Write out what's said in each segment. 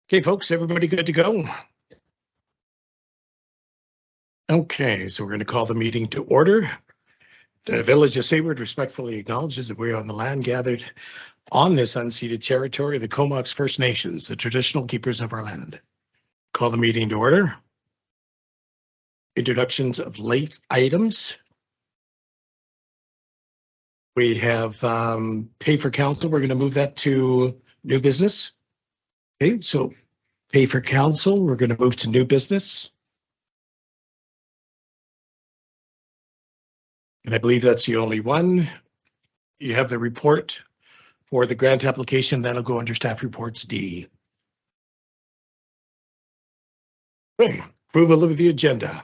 Okay, folks, everybody good to go? Okay, so we're going to call the meeting to order. The Village of Sayward respectfully acknowledges that we are on the land gathered on this unceded territory of the Comox First Nations, the traditional keepers of our land. Call the meeting to order. Introductions of late items. We have pay for council. We're going to move that to new business. Okay, so pay for council, we're going to move to new business. And I believe that's the only one. You have the report for the grant application. That'll go under staff reports D. Okay. Approval of the agenda.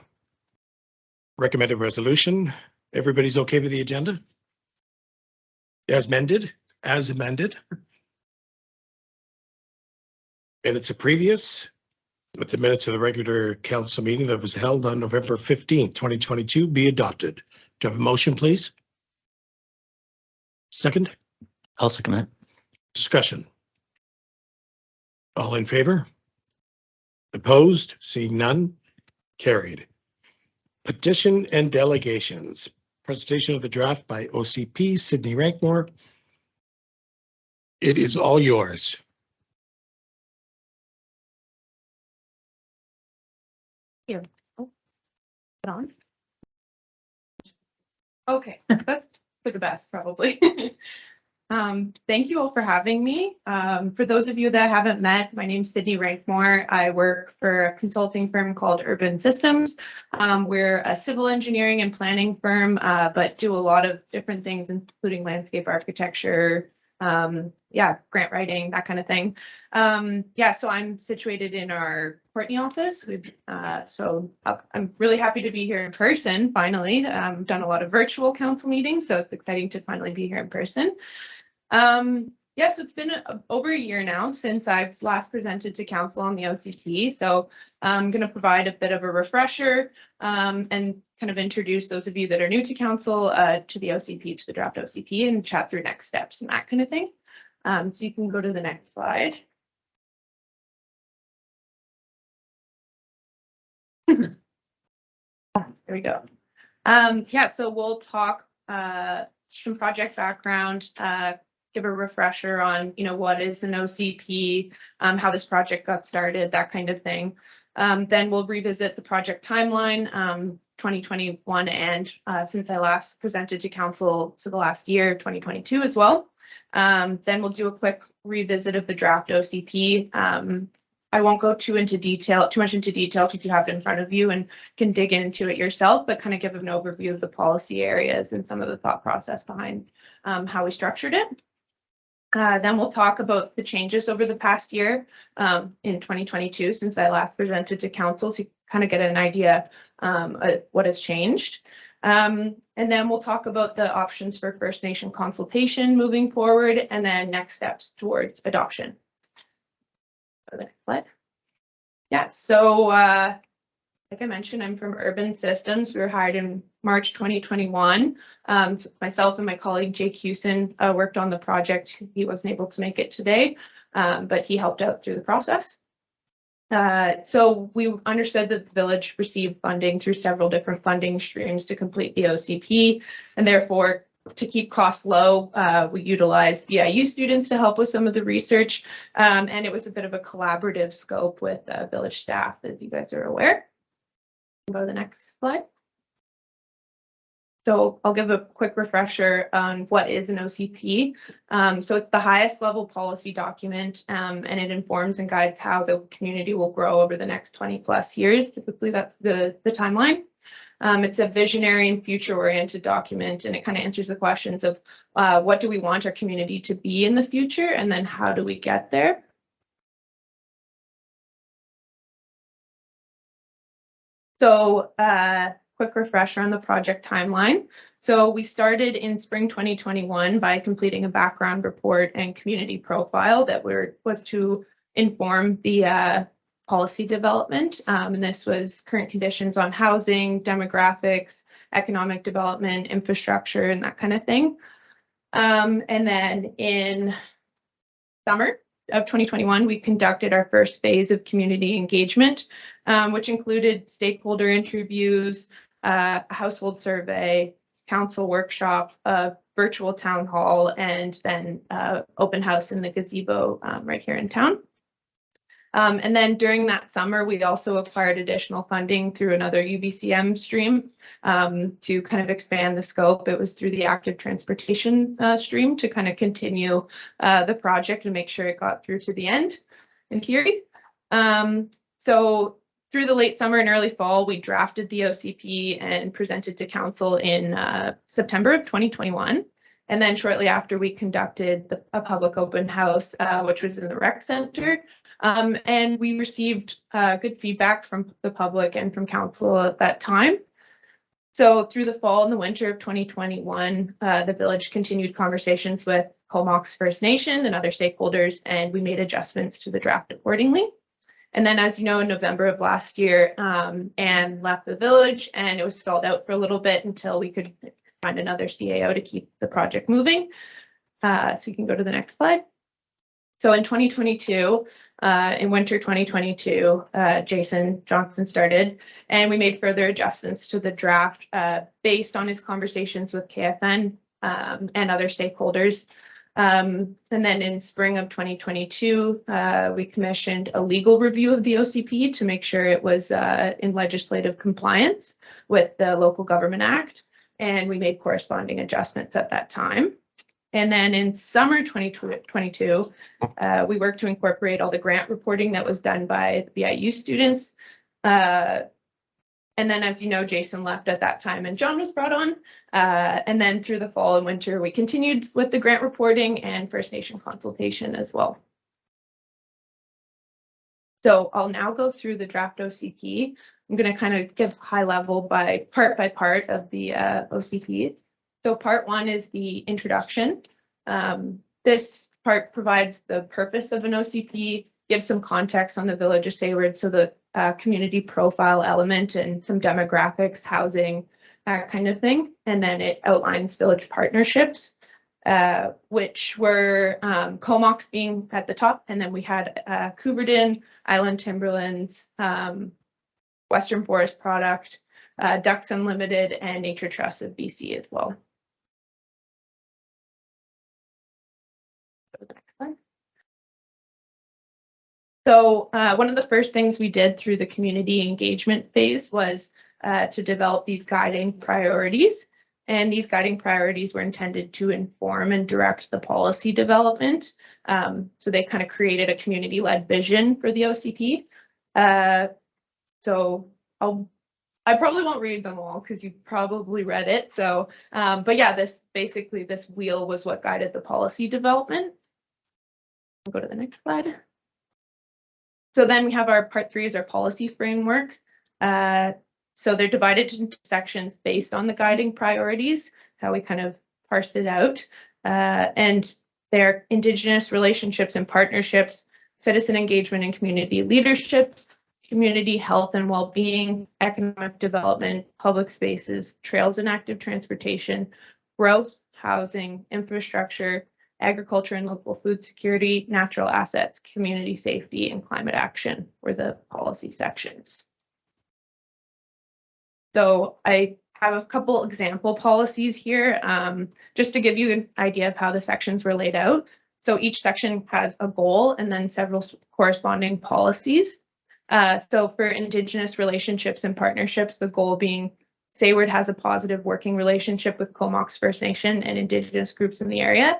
Recommended resolution. Everybody's okay with the agenda? As amended? As amended. Minutes of previous, with the minutes of the regular council meeting that was held on November 15th, 2022 be adopted. Do you have a motion, please? Second? I'll second that. Discussion. All in favor? Opposed? Seeing none? Carried. Petition and delegations. Presentation of the draft by OCP Sydney Rankmore. It is all yours. Here. Oh, put on. Okay, that's for the best, probably. Thank you all for having me. For those of you that haven't met, my name's Sydney Rankmore. I work for a consulting firm called Urban Systems. We're a civil engineering and planning firm, but do a lot of different things, including landscape architecture, grant writing, that kind of thing. So I'm situated in our Courtney office. I'm really happy to be here in person, finally. Done a lot of virtual council meetings, so it's exciting to finally be here in person. So it's been over a year now since I've last presented to council on the OCP. So I'm going to provide a bit of a refresher and kind of introduce those of you that are new to council to the OCP, to the draft OCP, and chat through next steps and that kind of thing. So you can go to the next slide. There we go. So we'll talk some project background, give a refresher on, what is an OCP, how this project got started, that kind of thing. Then we'll revisit the project timeline, 2021, and since I last presented to council, so the last year, 2022 as well. Then we'll do a quick revisit of the draft OCP. I won't go too much into detail if you have it in front of you and can dig into it yourself, but kind of give an overview of the policy areas and some of the thought process behind how we structured it. Then we'll talk about the changes over the past year in 2022, since I last presented to council, so you kind of get an idea of what has changed. And then we'll talk about the options for First Nation consultation moving forward, and then next steps towards adoption. Go to the next slide. Like I mentioned, I'm from Urban Systems. We were hired in March 2021. So myself and my colleague Jake Hewson worked on the project. He wasn't able to make it today, but he helped out through the process. So we understood that the village received funding through several different funding streams to complete the OCP, and therefore, to keep costs low, we utilized VIU students to help with some of the research, and it was a bit of a collaborative scope with village staff, as you guys are aware. Go to the next slide. So I'll give a quick refresher on what is an OCP. So it's the highest level policy document, and it informs and guides how the community will grow over the next 20 plus years. Typically, that's the timeline. It's a visionary and future-oriented document, and it kind of answers the questions of what do we want our community to be in the future, and then how do we get there? So quick refresher on the project timeline. So we started in spring 2021 by completing a background report and community profile that was to inform the policy development. And this was current conditions on housing, demographics, economic development, infrastructure, and that kind of thing. And then in summer, of 2021, we conducted our first phase of community engagement, which included stakeholder interviews, a household survey, council workshop, a virtual town hall, and then open house in the gazebo right here in town. And then during that summer, we also acquired additional funding through another UBCM stream to kind of expand the scope. It was through the active transportation stream to kind of continue the project and make sure it got through to the end in theory. So through the late summer and early fall, we drafted the OCP and presented to council in September of 2021. And then shortly after, we conducted a public open house, which was in the rec center. And we received good feedback from the public and from council at that time. So through the fall and the winter of 2021, the village continued conversations with Comox First Nation and other stakeholders, and we made adjustments to the draft accordingly. And then, as you know, in November of last year, Anne left the village, and it was stalled out for a little bit until we could find another CAO to keep the project moving. So you can go to the next slide. So in 2022, in winter 2022, Jason Johnson started, and we made further adjustments to the draft based on his conversations with KFN and other stakeholders. And then in spring of 2022, we commissioned a legal review of the OCP to make sure it was in legislative compliance with the Local Government Act, and we made corresponding adjustments at that time. And then in summer 2022, we worked to incorporate all the grant reporting that was done by the BIU students. And then, as you know, Jason left at that time and John was brought on. And then through the fall and winter, we continued with the grant reporting and First Nation consultation as well. So I'll now go through the draft OCP. I'm going to kind of give high level by part of the OCP. So part one is the introduction. This part provides the purpose of an OCP, gives some context on the Village of Sayward, so the community profile element and some demographics, housing, that kind of thing. And then it outlines village partnerships, which were Comox being at the top. And then we had Coubertin, Island Timberlands, Western Forest Product, Ducks Unlimited, and Nature Trust of BC as well. So one of the first things we did through the community engagement phase was to develop these guiding priorities. And these guiding priorities were intended to inform and direct the policy development. So they kind of created a community-led vision for the OCP. So I probably won't read them all because you've probably read it. So, but yeah, this wheel was what guided the policy development. We'll go to the next slide. So then we have our part three is our policy framework. So they're divided into sections based on the guiding priorities, how we kind of parsed it out. And they're Indigenous relationships and partnerships, citizen engagement and community leadership, community health and well-being, economic development, public spaces, trails and active transportation, growth, housing, infrastructure, agriculture and local food security, natural assets, community safety, and climate action were the policy sections. So I have a couple example policies here, just to give you an idea of how the sections were laid out. So each section has a goal and then several corresponding policies. So for Indigenous relationships and partnerships, the goal being Sayward has a positive working relationship with Comox First Nation and Indigenous groups in the area.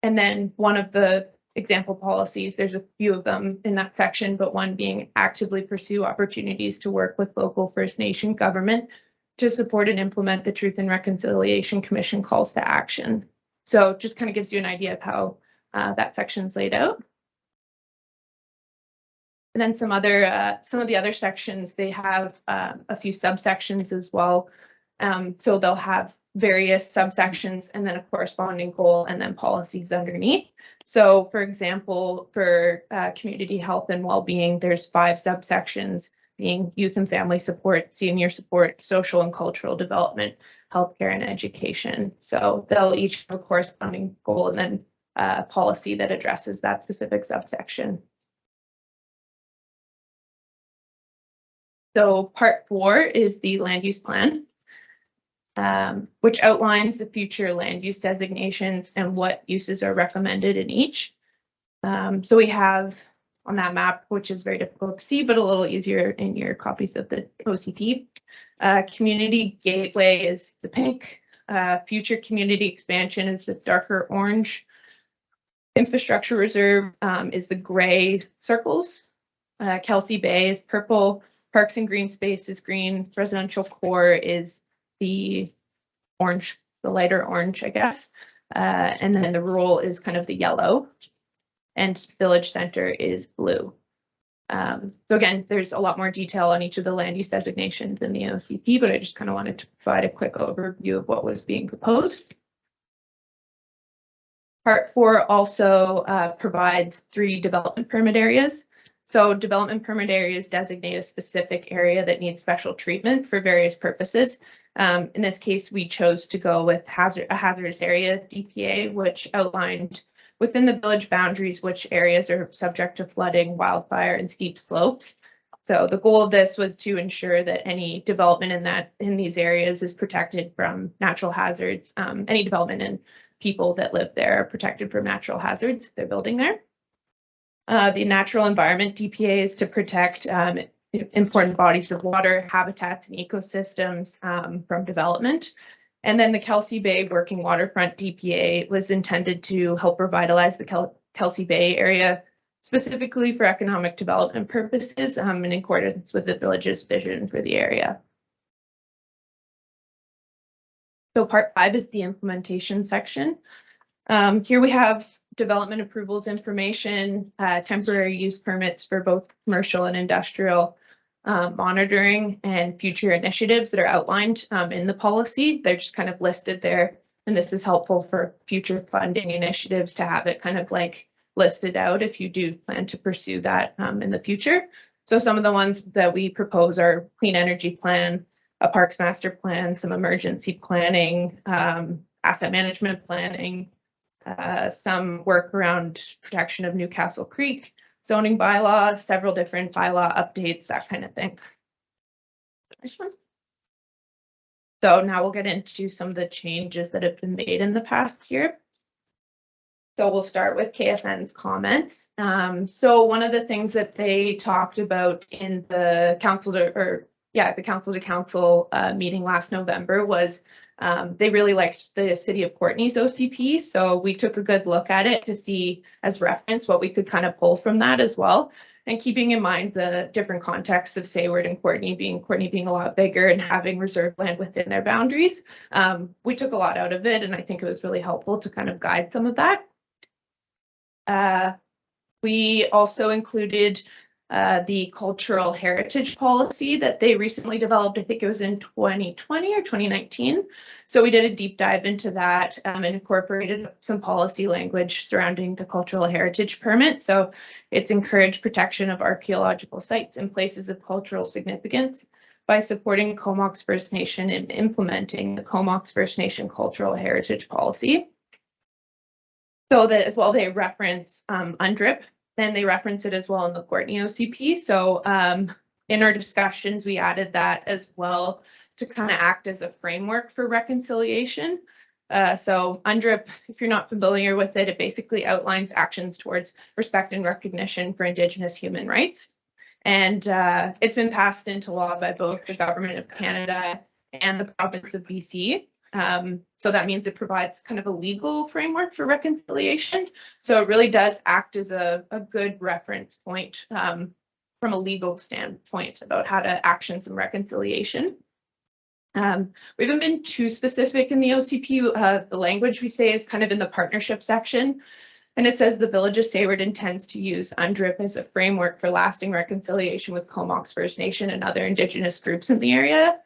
And then one of the example policies, there's a few of them in that section, but one being actively pursue opportunities to work with local First Nation government to support and implement the Truth and Reconciliation Commission calls to action. So just kind of gives you an idea of how that section's laid out. And then some of the other sections, they have a few subsections as well. So they'll have various subsections and then a corresponding goal and then policies underneath. So for example, for community health and well-being, there's 5 subsections being youth and family support, senior support, social and cultural development, healthcare and education. So they'll each have a corresponding goal and then policy that addresses that specific subsection. So part 4 is the land use plan, which outlines the future land use designations and what uses are recommended in each. So we have on that map, which is very difficult to see, but a little easier in your copies of the OCP. Community gateway is the pink. Future community expansion is the darker orange. Infrastructure reserve is the gray circles. Kelsey Bay is purple. Parks and green space is green. Residential core is the orange, the lighter orange, I guess. And then the rural is kind of the yellow. And village center is blue. So again, there's a lot more detail on each of the land use designations in the OCP, but I just kind of wanted to provide a quick overview of what was being proposed. Part 4 also provides 3 development permit areas. So development permit areas designate a specific area that needs special treatment for various purposes. In this case, we chose to go with a hazardous area DPA, which outlined within the village boundaries which areas are subject to flooding, wildfire, and steep slopes. So the goal of this was to ensure that any development in these areas is protected from natural hazards. Any development and people that live there are protected from natural hazards if they're building there. The natural environment DPA is to protect important bodies of water, habitats, and ecosystems from development. And then the Kelsey Bay Working Waterfront DPA was intended to help revitalize the Kelsey Bay area, specifically for economic development purposes in accordance with the village's vision for the area. So part 5 is the implementation section. Here we have development approvals information, temporary use permits for both commercial and industrial, monitoring and future initiatives that are outlined in the policy. They're just kind of listed there, and this is helpful for future funding initiatives to have it kind of like listed out if you do plan to pursue that in the future. So some of the ones that we propose are clean energy plan, a parks master plan, some emergency planning, asset management planning, some work around protection of Newcastle Creek, zoning bylaw, several different bylaw updates, that kind of thing. Nice one. So now we'll get into some of the changes that have been made in the past year. So we'll start with KFN's comments. So one of the things that they talked about in the council to council meeting last November was they really liked the City of Courtenay's OCP. So we took a good look at it to see as reference what we could kind of pull from that as well. And keeping in mind the different contexts of Sayward and Courtenay being a lot bigger and having reserve land within their boundaries, we took a lot out of it. And I think it was really helpful to kind of guide some of that. We also included the cultural heritage policy that they recently developed. I think it was in 2020 or 2019. So we did a deep dive into that and incorporated some policy language surrounding the cultural heritage permit. So it's encouraged protection of archaeological sites and places of cultural significance by supporting Comox First Nation in implementing the Comox First Nation cultural heritage policy. So that as well, they reference UNDRIP. And they reference it as well in the Courtenay OCP. So in our discussions, we added that as well to kind of act as a framework for reconciliation. So UNDRIP, if you're not familiar with it, it basically outlines actions towards respect and recognition for Indigenous human rights. And it's been passed into law by both the Government of Canada and the province of BC. So that means it provides kind of a legal framework for reconciliation. So it really does act as a good reference point from a legal standpoint about how to action some reconciliation. We haven't been too specific in the OCP. The language we say is kind of in the partnership section. And it says the Village of Sayward intends to use UNDRIP as a framework for lasting reconciliation with Comox First Nation and other Indigenous groups in the area.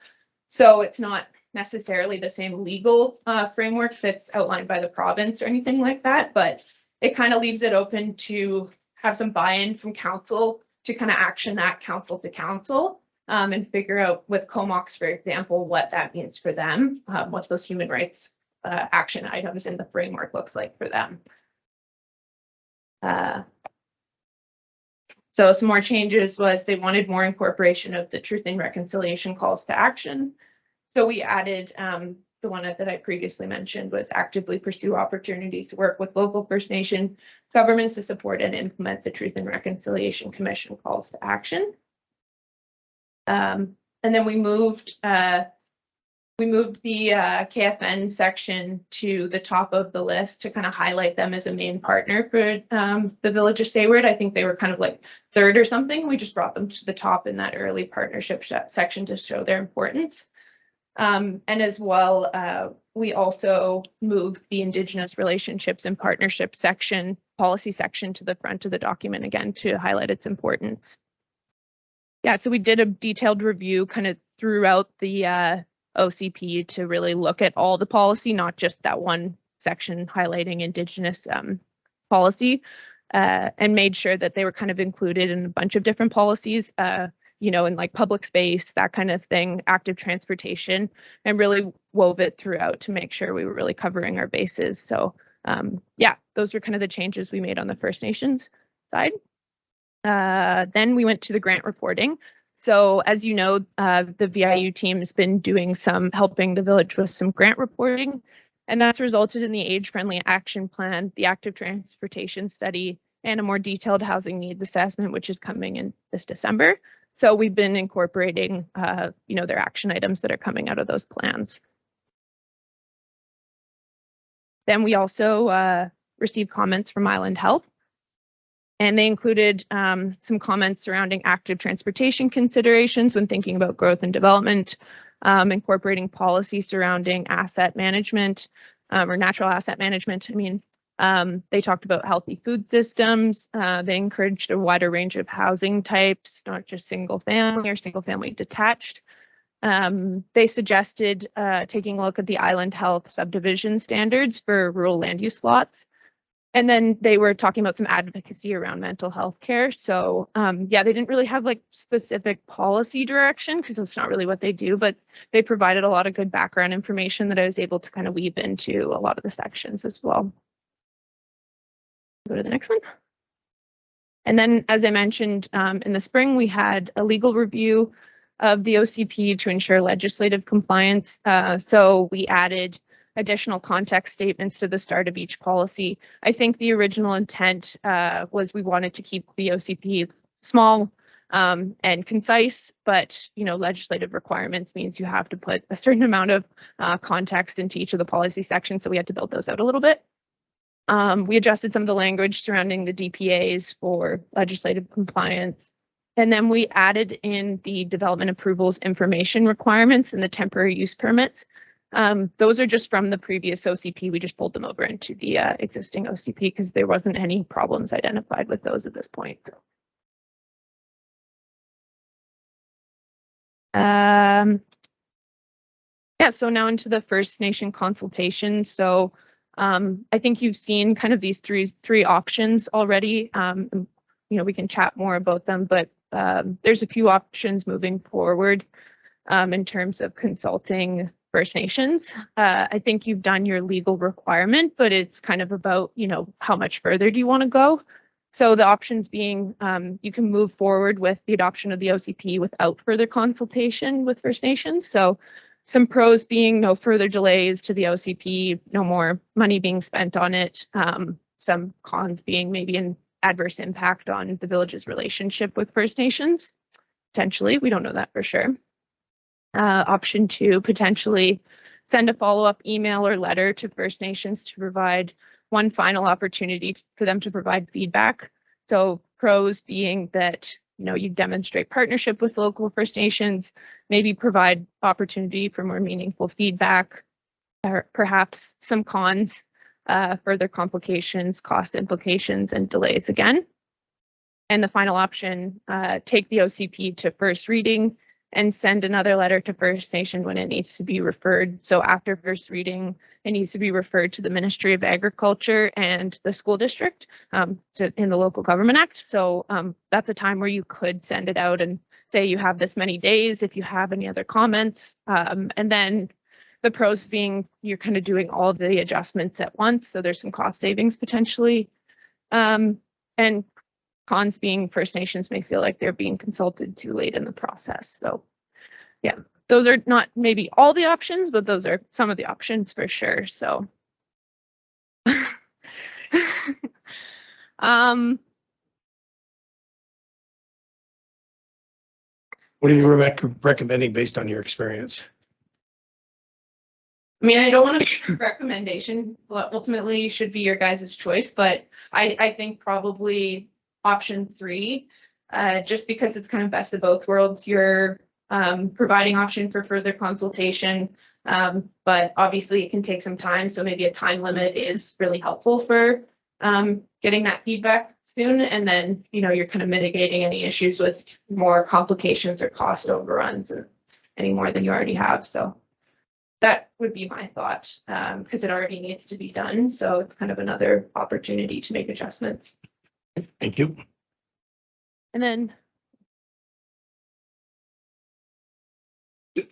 So it's not necessarily the same legal framework that's outlined by the province or anything like that, but it kind of leaves it open to have some buy-in from council to kind of action that council to council and figure out with Comox, for example, what that means for them, what those human rights action items in the framework looks like for them. So some more changes was they wanted more incorporation of the truth and reconciliation calls to action. So we added the one that I previously mentioned was actively pursue opportunities to work with local First Nation governments to support and implement the Truth and Reconciliation Commission calls to action. And then we moved the KFN section to the top of the list to kind of highlight them as a main partner for the Village of Sayward. I think they were kind of like third or something. We just brought them to the top in that early partnership section to show their importance. And as well, we also moved the Indigenous Relationships and Partnerships section, policy section, to the front of the document again to highlight its importance. Yeah, so we did a detailed review kind of throughout the OCP to really look at all the policy, not just that one section highlighting Indigenous policy, and made sure that they were kind of included in a bunch of different policies, you know, in like public space, that kind of thing, active transportation, and really wove it throughout to make sure we were really covering our bases. So yeah, those were kind of the changes we made on the First Nations side. Then we went to the grant reporting. So as you know, the VIU team has been doing helping the village with some grant reporting, and that's resulted in the age-friendly action plan, the active transportation study, and a more detailed housing needs assessment, which is coming in this December. So we've been incorporating, you know, their action items that are coming out of those plans. Then we also received comments from Island Health. And they included some comments surrounding active transportation considerations when thinking about growth and development, incorporating policy surrounding asset management or natural asset management. I mean, they talked about healthy food systems. They encouraged a wider range of housing types, not just single family or single family detached. They suggested taking a look at the Island Health subdivision standards for rural land use lots. And then they were talking about some advocacy around mental health care. So yeah, they didn't really have like specific policy direction because that's not really what they do, but they provided a lot of good background information that I was able to kind of weave into a lot of the sections as well. Go to the next one. And then, as I mentioned, in the spring, we had a legal review of the OCP to ensure legislative compliance. So we added additional context statements to the start of each policy. I think the original intent was we wanted to keep the OCP small and concise, but you know, legislative requirements means you have to put a certain amount of context into each of the policy sections. So we had to build those out a little bit. We adjusted some of the language surrounding the DPAs for legislative compliance. And then we added in the development approvals information requirements and the temporary use permits. Those are just from the previous OCP. We just pulled them over into the existing OCP because there wasn't any problems identified with those at this point. Yeah, so now into the First Nation consultation. So I think you've seen kind of these three options already. You know, we can chat more about them, but there's a few options moving forward in terms of consulting First Nations. I think you've done your legal requirement, but it's kind of about, you know, how much further do you want to go? So the options being you can move forward with the adoption of the OCP without further consultation with First Nations. So some pros being no further delays to the OCP, no more money being spent on it. Some cons being maybe an adverse impact on the village's relationship with First Nations. Potentially, we don't know that for sure. Option 2, potentially send a follow-up email or letter to First Nations to provide one final opportunity for them to provide feedback. So pros being that, you know, you demonstrate partnership with local First Nations, maybe provide opportunity for more meaningful feedback, or perhaps some cons, further complications, cost implications, and delays again. And the final option, take the OCP to first reading and send another letter to First Nation when it needs to be referred. So after first reading, it needs to be referred to the Ministry of Agriculture and the school district in the Local Government Act. So that's a time where you could send it out and say you have this many days if you have any other comments. And then the pros being you're kind of doing all of the adjustments at once. So there's some cost savings potentially. and cons being First Nations may feel like they're being consulted too late in the process. So yeah, those are not maybe all the options, but those are some of the options for sure. So What are you recommending based on your experience? I mean, I don't want to make a recommendation, but ultimately should be your guys' choice, but I think probably option 3, just because it's kind of best of both worlds. You're providing option for further consultation, but obviously it can take some time. So maybe a time limit is really helpful for getting that feedback soon. And then, you know, you're kind of mitigating any issues with more complications or cost overruns and any more than you already have. So that would be my thought, because it already needs to be done. So it's kind of another opportunity to make adjustments. Thank you. And then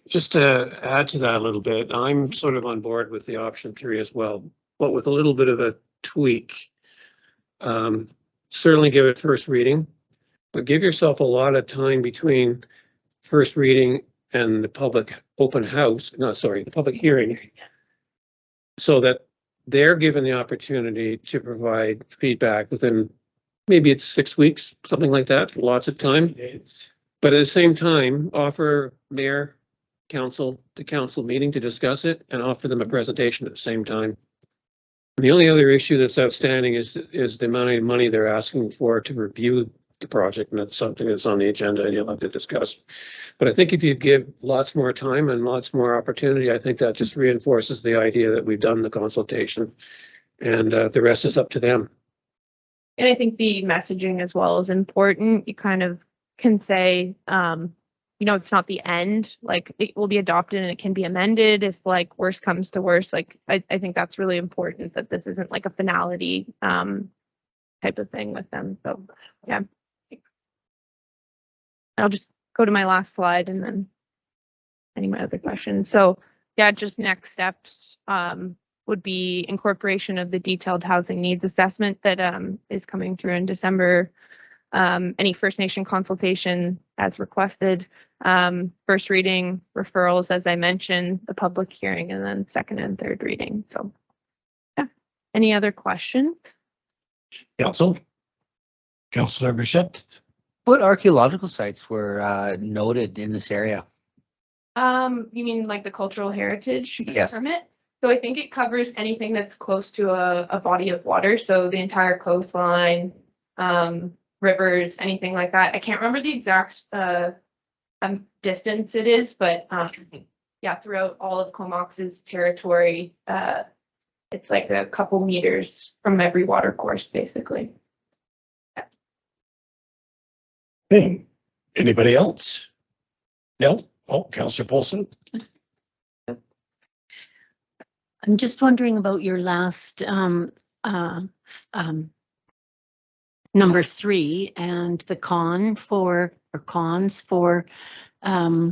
just to add to that a little bit, I'm sort of on board with the option 3 as well, but with a little bit of a tweak. Certainly give it first reading, but give yourself a lot of time between first reading and the public open house, the public hearing, so that they're given the opportunity to provide feedback within, maybe it's 6 weeks, something like that, lots of time. But at the same time, offer mayor, council to council meeting to discuss it and offer them a presentation at the same time. The only other issue that's outstanding is the amount of money they're asking for to review the project, and that's something that's on the agenda and you'll have to discuss. But I think if you give lots more time and lots more opportunity, I think that just reinforces the idea that we've done the consultation and the rest is up to them. And I think the messaging as well is important. You kind of can say, you know, it's not the end, like it will be adopted and it can be amended if like worse comes to worse. Like I think that's really important, that this isn't like a finality type of thing with them. So yeah. I'll just go to my last slide and then any of my other questions. So yeah, just next steps would be incorporation of the detailed housing needs assessment that is coming through in December. Any First Nation consultation as requested, first reading, referrals, as I mentioned, the public hearing, and then second and third reading. So yeah, any other questions? Councilor Bichette. What archaeological sites were noted in this area? You mean like the cultural heritage Yes. permit? So I think it covers anything that's close to a body of water. So the entire coastline, rivers, anything like that. I can't remember the exact distance it is, but yeah, throughout all of Comox's territory, it's like a couple meters from every water course, basically. Okay. Anybody else? No? Oh, Councillor Paulson. I'm just wondering about your last number 3 and the cons for how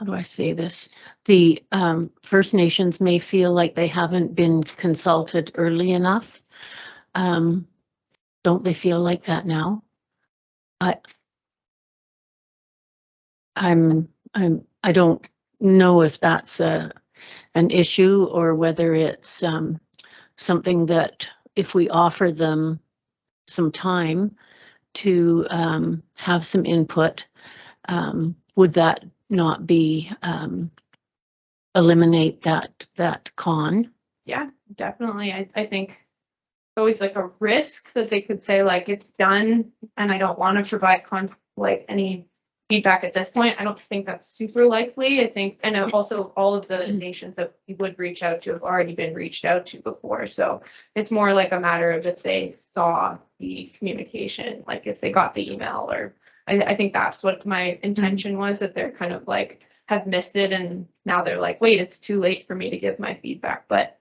do I say this? The First Nations may feel like they haven't been consulted early enough. Don't they feel like that now? I don't know if that's an issue or whether it's something that if we offer them some time to have some input, would that not be eliminate that con? Yeah, definitely. I think it's always like a risk that they could say like it's done and I don't want to provide any feedback at this point. I don't think that's super likely. I think, and also all of the nations that we would reach out to have already been reached out to before. So it's more like a matter of if they saw the communication, like if they got the email, or I think that's what my intention was, that they're kind of like have missed it and now they're like, wait, it's too late for me to give my feedback. But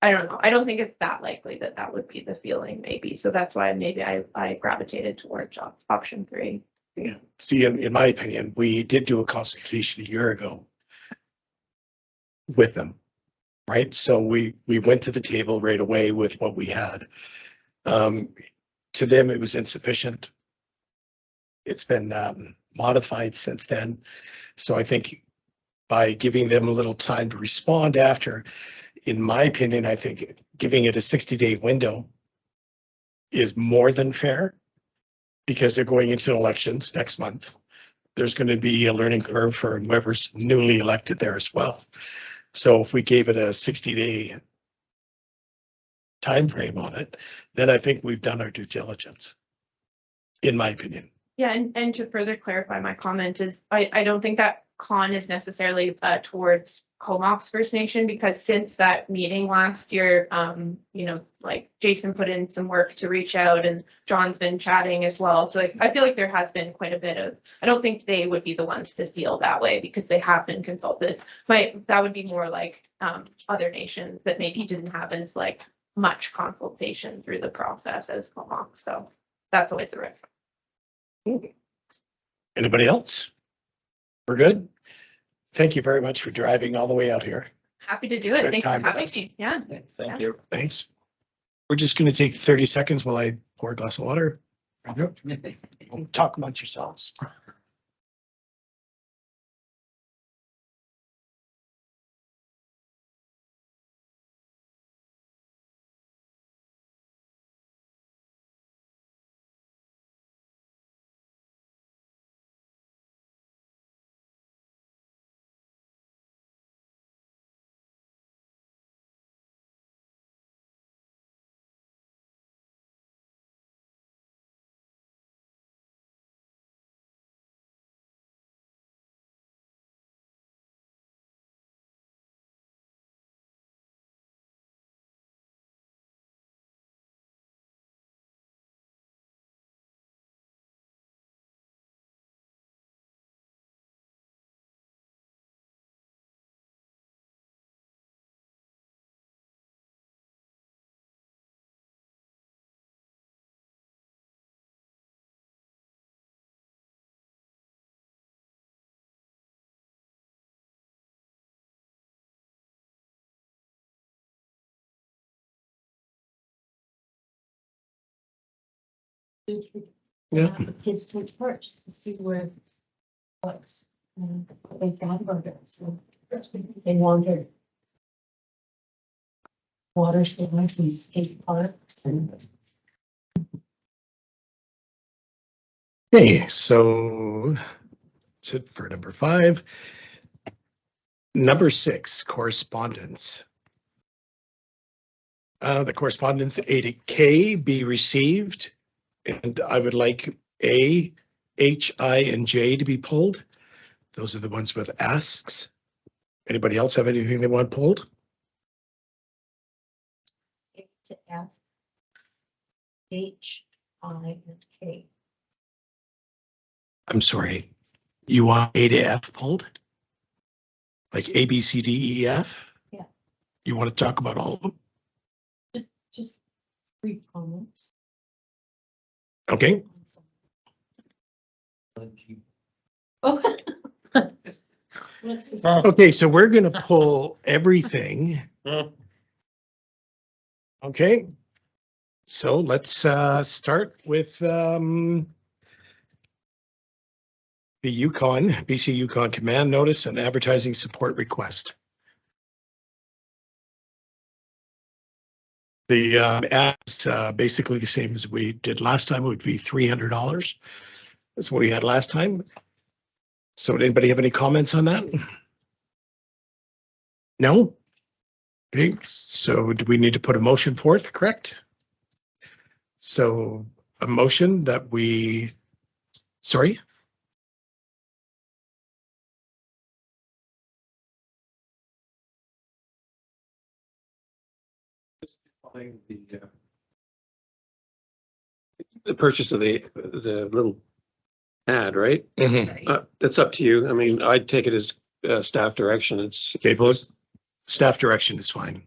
I don't know. I don't think it's that likely that that would be the feeling, maybe. So that's why maybe I gravitated towards option 3. Yeah. See, in my opinion, we did do a consultation a year ago with them. right? So we went to the table right away with what we had. To them, it was insufficient. It's been modified since then. So I think by giving them a little time to respond after, in my opinion, I think giving it a 60-day window is more than fair because they're going into elections next month. There's going to be a learning curve for whoever's newly elected there as well. So if we gave it a 60-day time frame on it, then I think we've done our due diligence, in my opinion. Yeah, and to further clarify my comment is, I don't think that con is necessarily towards Comox First Nation, because since that meeting last year, you know, like Jason put in some work to reach out and John's been chatting as well. So I feel like there has been quite a bit of, I don't think they would be the ones to feel that way because they have been consulted. But that would be more like other nations that maybe didn't have as like much consultation through the process as Comox. So that's always a risk. Anybody else? We're good? Thank you very much for driving all the way out here. Happy to do it. Spend Thanks for time with having us. me. Yeah. Thank you. Thanks. We're just going to take 30 seconds while I pour a glass of water. Talk amongst yourselves. Yeah. Kids took part just to see where it was. And they thought about it, so they wanted water slides and skate parks and Okay, so that's it for number 5. Number 6, correspondence. The correspondence A to K be received, and I would like A, H, I, and J to be pulled. Those are the ones with asks. Anybody else have anything they want pulled? A to F, H, I, and K. I'm sorry, you want A to F pulled? Like A, B, C, D, E, F? Yeah. You want to talk about all of them? Just brief comments. Okay, Oh. Let's just- okay, so we're gonna pull everything. Okay, so let's start with the Yukon, BC Yukon Command Notice and Advertising Support Request. The ads basically the same as we did last time, would be $300. That's what we had last time. So did anybody have any comments on that? No? Okay, so do we need to put a motion forth, correct? So a motion that we, sorry? The purchase of the little ad, right? Mhm. It's up to you. I mean, I'd take it as staff direction. It's Okay, well, staff direction is fine.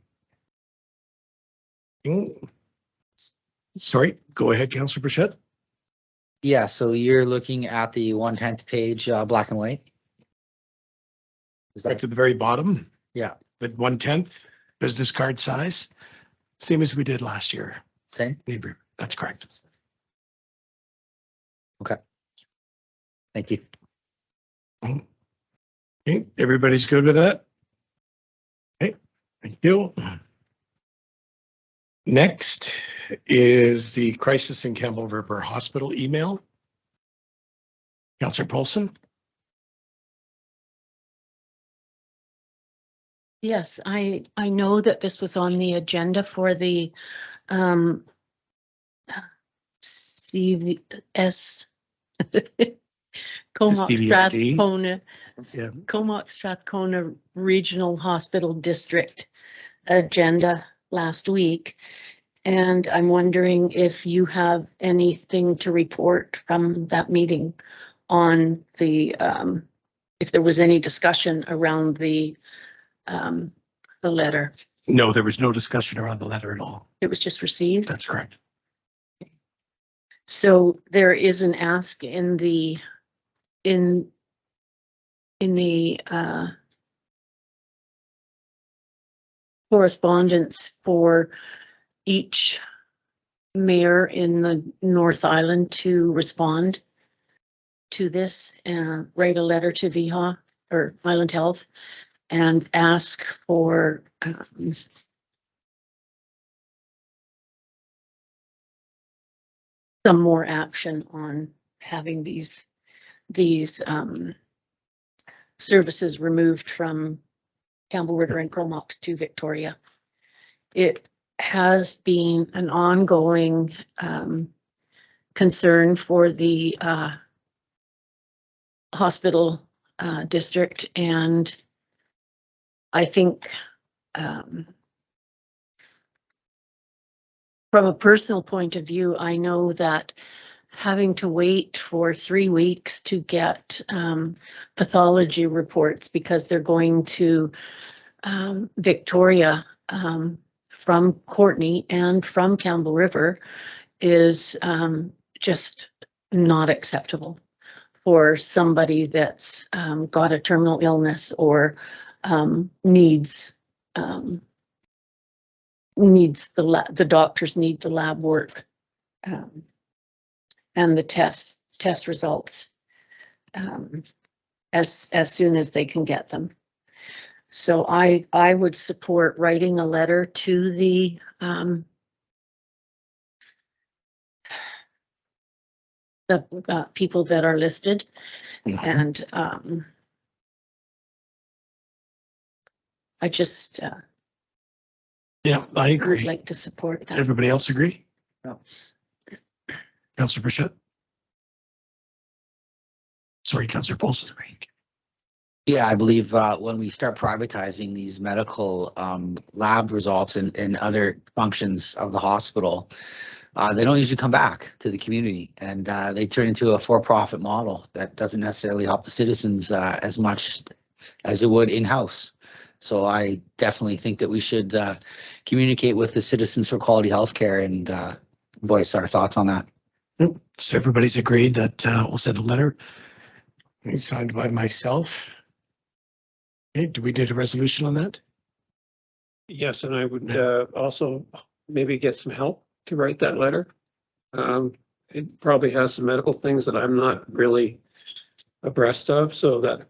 Sorry, go ahead, Councillor Burchett. Yeah, so you're looking at the 1/10 page, black and white? Is Right that, to the very bottom. yeah, The 1/10. business card size, same as we did last year. Same? Neighbor, that's correct. Thank you. Okay, everybody's good with that? Okay, thank you. Next is the Crisis in Campbell River Hospital email. Councillor Paulson? Yes, I know that this was on the agenda for the CVS Comox BVID. Strathcona, Yeah. Comox Strathcona Regional Hospital District agenda last week. And I'm wondering if you have anything to report from that meeting on the, if there was any discussion around the letter. No, there was no discussion around the letter at all. It was just received. That's correct. So there is an ask in the correspondence for each mayor in the North Island to respond to this and write a letter to VHA or Island Health and ask for some more action on having these services removed from Campbell River and Comox to Victoria. It has been an ongoing concern for the hospital district, and I think from a personal point of view, I know that having to wait for 3 weeks to get pathology reports because they're going to Victoria from Courtenay and from Campbell River is just not acceptable for somebody that's got a terminal illness or needs the doctors need the lab work and the test results as soon as they can get them. So I would support writing a letter to the people that are listed, and I just Yeah, I would agree. like to support that. Everybody else agree? No. Councillor Bichette? Sorry, Councillor Paulson. Yeah, I believe when we start privatizing these medical lab results and other functions of the hospital, they don't usually come back to the community, and they turn into a for-profit model that doesn't necessarily help the citizens as much as it would in-house. So I definitely think that we should communicate with the Citizens for Quality Healthcare and voice our thoughts on that. So everybody's agreed that we'll send a letter. It's signed by myself. Okay, do we need a resolution on that? Yes, and I would also maybe get some help to write that letter. It probably has some medical things that I'm not really abreast of, so that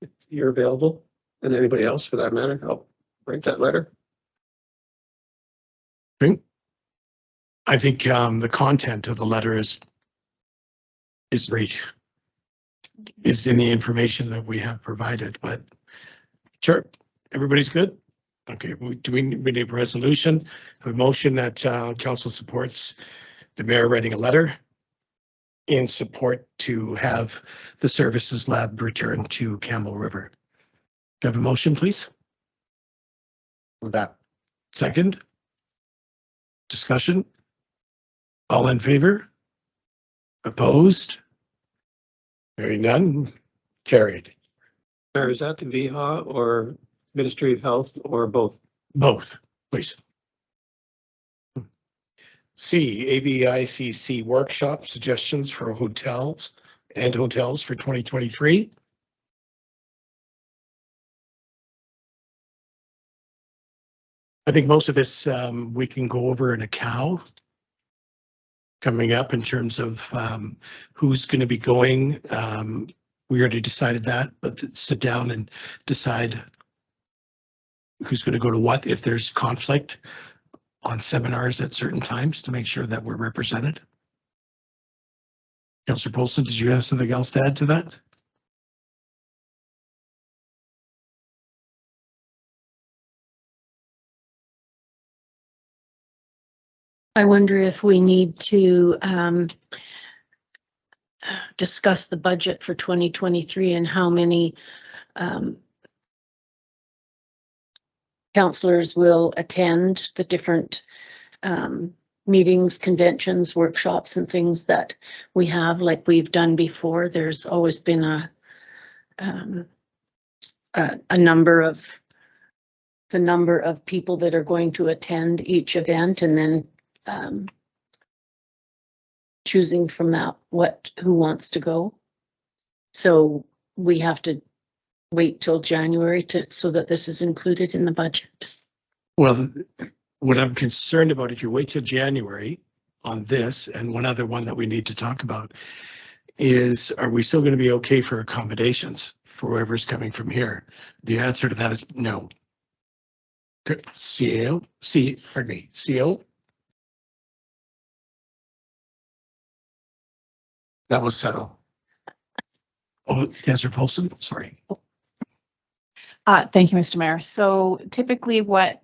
if you're available, and anybody else for that matter, help write that letter. I think the content of the letter is great. Is in the information that we have provided, but sure, everybody's good? Okay, we need a resolution, a motion that council supports the mayor writing a letter in support to have the services lab return to Campbell River. Do you have a motion, please? With that, Second? Discussion? All in favor? Opposed? Hearing none, carried. Mayor, is that the VHA or Ministry of Health or both? Both, please. C, ABICC workshop suggestions for hotels for 2023. I think most of this, we can go over in a cow coming up in terms of, who's going to be going. We already decided that, but sit down and decide who's going to go to what, if there's conflict on seminars at certain times to make sure that we're represented. Councillor Polson, did you have something else to add to that? I wonder if we need to discuss the budget for 2023 and how many councillors will attend the different meetings, conventions, workshops, and things that we have, like we've done before. There's always been a number of people that are going to attend each event, and then choosing from that who wants to go. So we have to wait till January so that this is included in the budget. Well, what I'm concerned about, if you wait till January on this, and one other one that we need to talk about is, are we still going to be okay for accommodations for whoever's coming from here? The answer to that is no. CO? That was settled. Oh, Councillor Polson, sorry. Thank you, Mr. Mayor. So typically what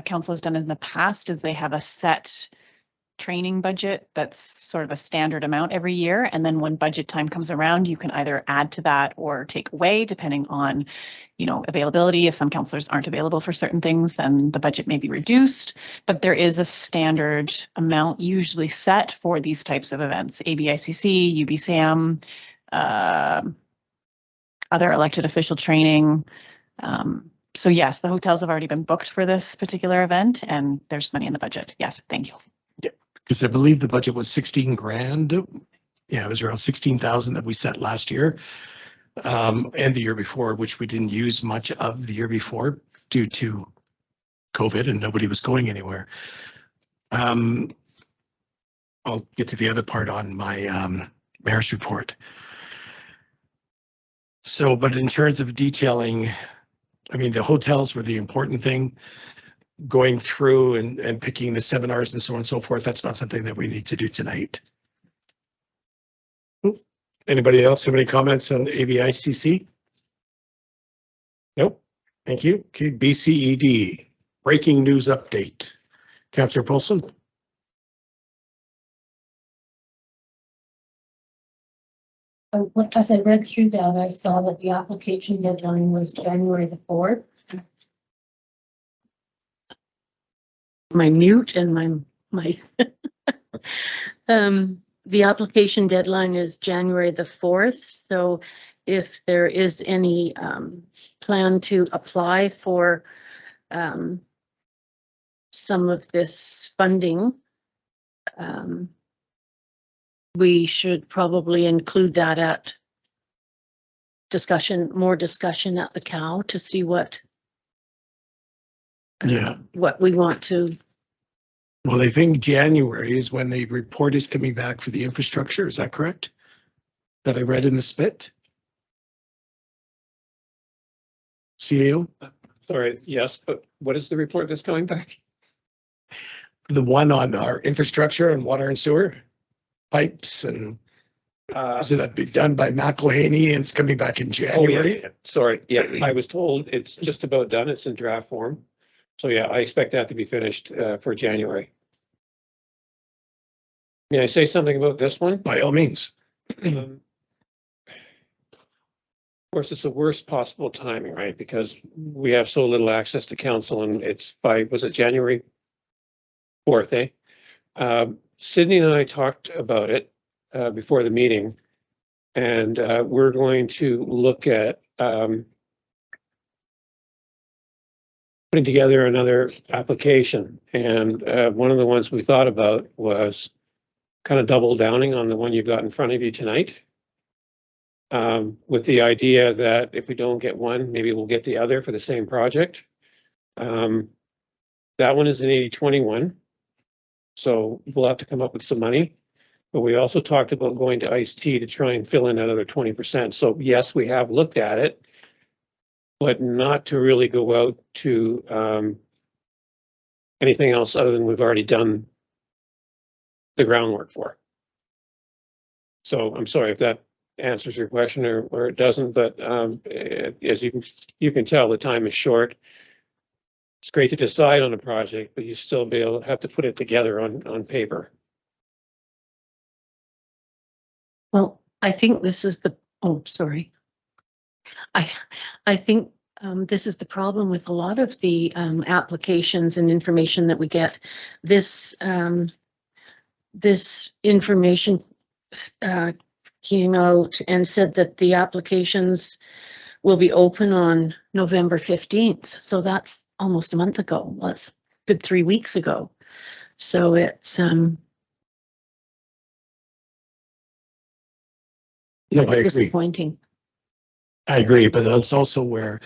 council has done in the past is they have a set training budget that's sort of a standard amount every year. And then when budget time comes around, you can either add to that or take away depending on, availability. If some councillors aren't available for certain things, then the budget may be reduced. But there is a standard amount usually set for these types of events, ABICC, UBSAM, other elected official training. So yes, the hotels have already been booked for this particular event and there's money in the budget. Yes, thank you. Because I believe the budget was 16 grand. Yeah, it was around 16,000 that we set last year. And the year before, which we didn't use much of the year before due to COVID and nobody was going anywhere. I'll get to the other part on my mayor's report. So, but in terms of detailing, I mean, the hotels were the important thing. Going through and picking the seminars and so on and so forth, that's not something that we need to do tonight. Anybody else have any comments on ABICC? Nope. Thank you. Okay, BCED, breaking news update. Councillor Polson. As I read through that, I saw that the application deadline was January the 4th. My mute and my the application deadline is January the 4th. So if there is any plan to apply for some of this funding, we should probably include that at more discussion at the COW to see what we want to. Well, I think January is when the report is coming back for the infrastructure. Is that correct? That I read in the SPIT? CAO? Sorry, yes, but what is the report that's coming back? The one on our infrastructure and water and sewer pipes and is it done by McElhaney and it's coming back in January? Yeah. Sorry, yeah, I was told it's just about done. It's in draft form. So yeah, I expect that to be finished for January. May I say something about this one? By all means. Of course, it's the worst possible timing, right? Because we have so little access to council and it's was it January 4th, eh? Sydney and I talked about it before the meeting and we're going to look at putting together another application. And one of the ones we thought about was kind of double downing on the one you've got in front of you tonight. With the idea that if we don't get one, maybe we'll get the other for the same project. That That one is an 80-20 one. So we'll have to come up with some money. But we also talked about going to Ice-T to try and fill in that other 20%. So yes, we have looked at it, but not to really go out to anything else other than we've already done the groundwork for. So I'm sorry if that answers your question or it doesn't, but as you can tell, the time is short. It's great to decide on a project, but you still have to put it together on paper. Well, I think this is sorry. I think this is the problem with a lot of the applications and information that we get. This information came out and said that the applications will be open on November 15th. So that's almost a month ago. Well, that's a good 3 weeks ago. So it's No, I agree. disappointing. I agree, but that's also where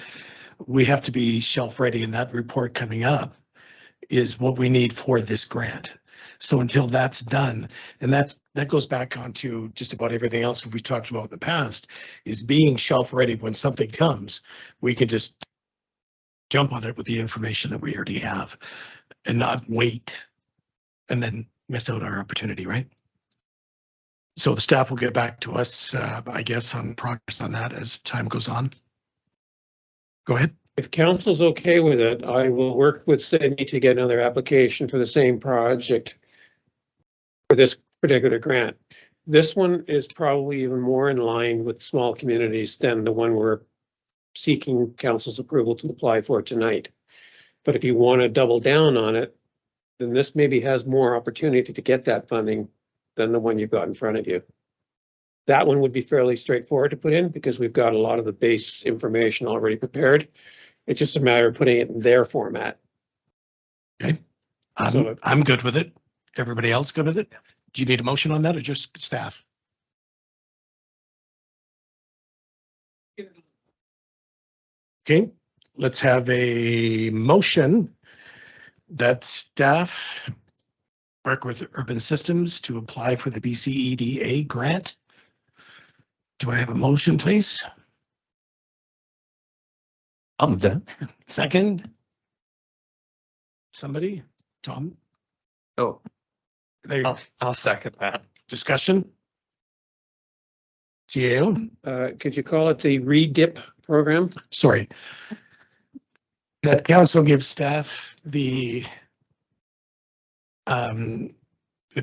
we have to be shelf ready, and that report coming up is what we need for this grant. So until that's done, and that goes back onto just about everything else we've talked about in the past, is being shelf ready when something comes, we can just jump on it with the information that we already have and not wait and then miss out our opportunity, right? So the staff will get back to us, I guess, on progress on that as time goes on. Go ahead. If council's okay with it, I will work with Sydney to get another application for the same project for this particular grant. This one is probably even more in line with small communities than the one we're seeking council's approval to apply for tonight. But if you want to double down on it, then this maybe has more opportunity to get that funding than the one you've got in front of you. That one would be fairly straightforward to put in because we've got a lot of the base information already prepared. It's just a matter of putting it in their format. Okay. I'm good with it. Everybody else good with it? Do you need a motion on that or just staff? Okay, let's have a motion that staff work with Urban Systems to apply for the BCEDA grant. Do I have a motion, please? I'm done. Second? Somebody? Tom? Oh, There you go. I'll second that. Discussion? CAO? Could you call it the REDIP program? Sorry. That council gives staff the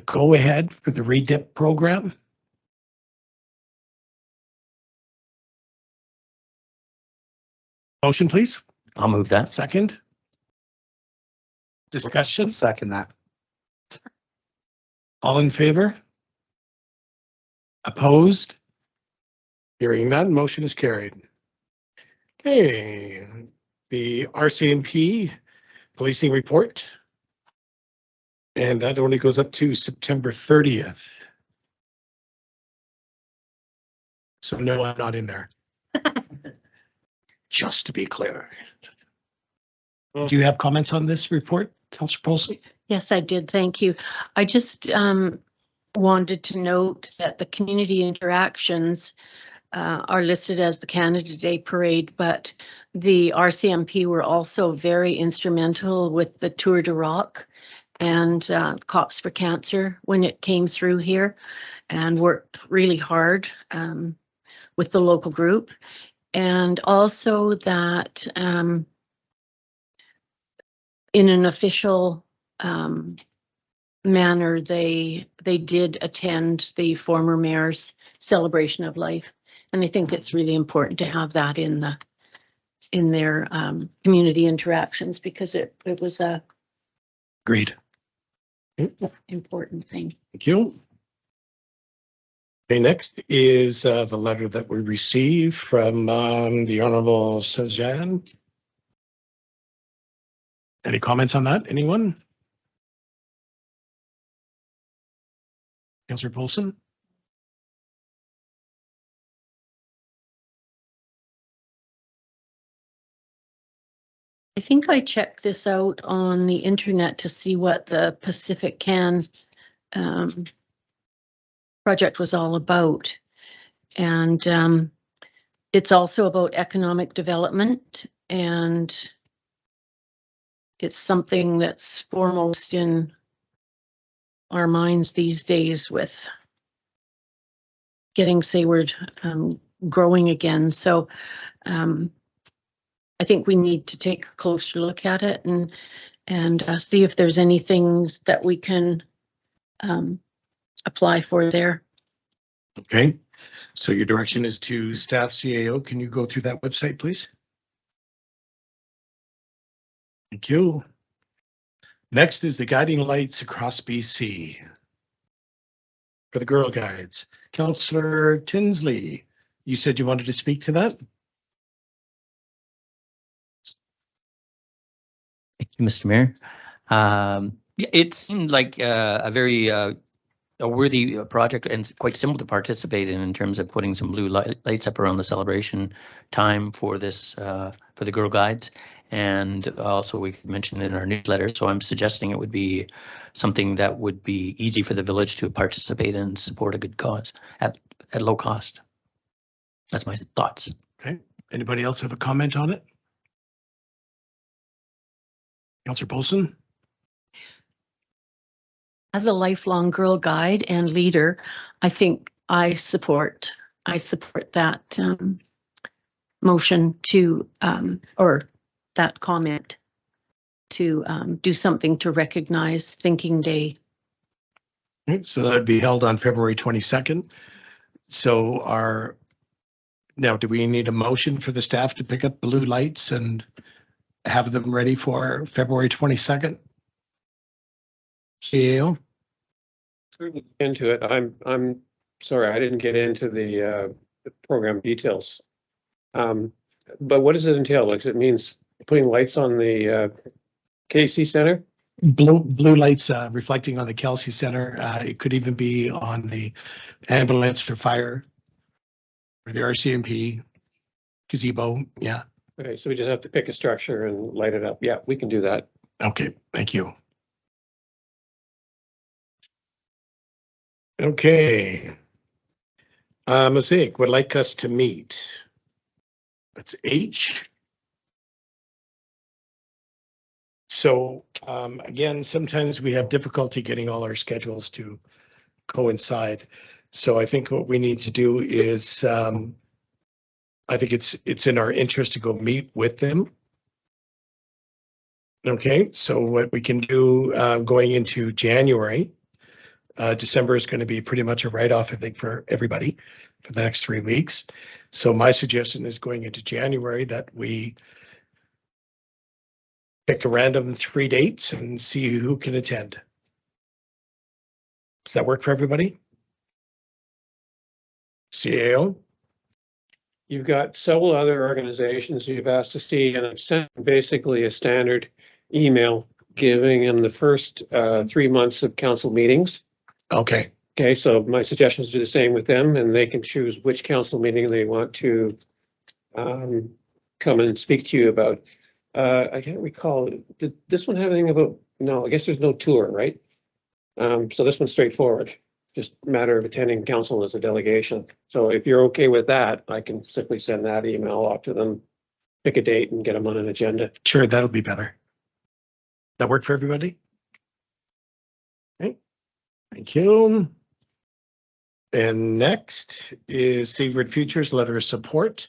go-ahead for the REDIP program. Motion, please. I'll move that. Second. Discussion. Second that. All in favor? Opposed? Hearing none, motion is carried. Okay, the RCMP policing report. And that only goes up to September 30th. So no, I'm not in there. Just to be clear. Do you have comments on this report, Councillor Polsey? Yes, I did. Thank you. I just wanted to note that the community interactions are listed as the Canada Day Parade, but the RCMP were also very instrumental with the Tour de Rock and Cops for Cancer when it came through here, and worked really hard with the local group. And also that in an official manner, they did attend the former mayor's celebration of life. And I think it's really important to have that in their community interactions because it was a Agreed. important thing. Thank you. Okay, next is the letter that we received from the Honorable Sajan. Any comments on that? Anyone? Councillor Polson? I think I checked this out on the internet to see what the Pacific Can project was all about. And it's also about economic development, and it's something that's foremost in our minds these days with getting Sayward growing again. So I think we need to take a closer look at it and see if there's any things that we can apply for there. Okay, so your direction is to staff CAO. Can you go through that website, please? Thank you. Next is the guiding lights across BC. For the Girl Guides, Councillor Tinsley, you said you wanted to speak to that? Thank you, Mr. Mayor. Yeah, it seemed like a very a worthy project and quite simple to participate in terms of putting some blue lights up around the celebration time for this for the Girl Guides. And also we could mention it in our newsletter. So I'm suggesting it would be something that would be easy for the village to participate in and support a good cause at low cost. That's my thoughts. Okay, anybody else have a comment on it? Councillor Paulson? As a lifelong Girl Guide and leader, I think I support that motion to or that comment to do something to recognize Thinking Day. Okay, so that'd be held on February 22nd. So now do we need a motion for the staff to pick up blue lights and have them ready for February 22nd? CAO? Into it. I'm sorry, I didn't get into the program details. But what does it entail? Like, it means putting lights on the KC Center? Blue lights reflecting on the Kelsey Center. It could even be on the ambulance for fire or the RCMP gazebo. Yeah. Okay, so we just have to pick a structure and light it up. Yeah, we can do that. Okay, thank you. Okay. Mosaic would like us to meet. That's H. So again, sometimes we have difficulty getting all our schedules to coincide. So I think what we need to do is I think it's in our interest to go meet with them. Okay, so what we can do going into January, December is going to be pretty much a write-off, I think, for everybody for the next 3 weeks. So my suggestion is going into January that we pick a random 3 dates and see who can attend. Does that work for everybody? CAO? You've got several other organizations you've asked to see, and I've sent basically a standard email giving them the first 3 months of council meetings. Okay, Okay, so my suggestion is to do the same with them, and they can choose which council meeting they want to come and speak to you about. I can't recall, did this one have anything about, no, I guess there's no tour, right? So this one's straightforward, just a matter of attending council as a delegation. So if you're okay with that, I can simply send that email off to them, pick a date and get them on an agenda. sure, that'll be better. That work for everybody? Okay, thank you. And next is Sayward Futures letter of support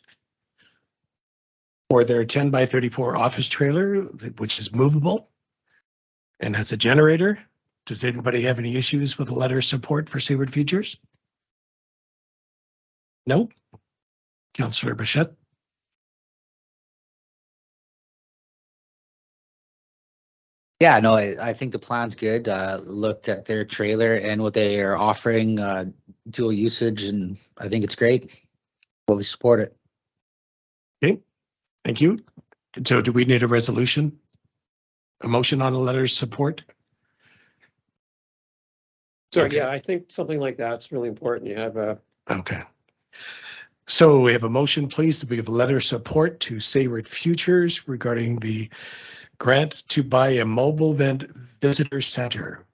for their 10 by 34 office trailer, which is movable and has a generator. Does anybody have any issues with the letter of support for Sayward Futures? No? Councillor Bichette? Yeah, no, I think the plan's good. Looked at their trailer and what they are offering, dual usage, and I think it's great. Fully support it. Okay, thank you. So do we need a resolution? A motion on a letter of support? So Okay. yeah, I think something like that's really important. You have a Okay. So we have a motion, please, to give a letter of support to Sayward Futures regarding the grant to buy a mobile visitor center.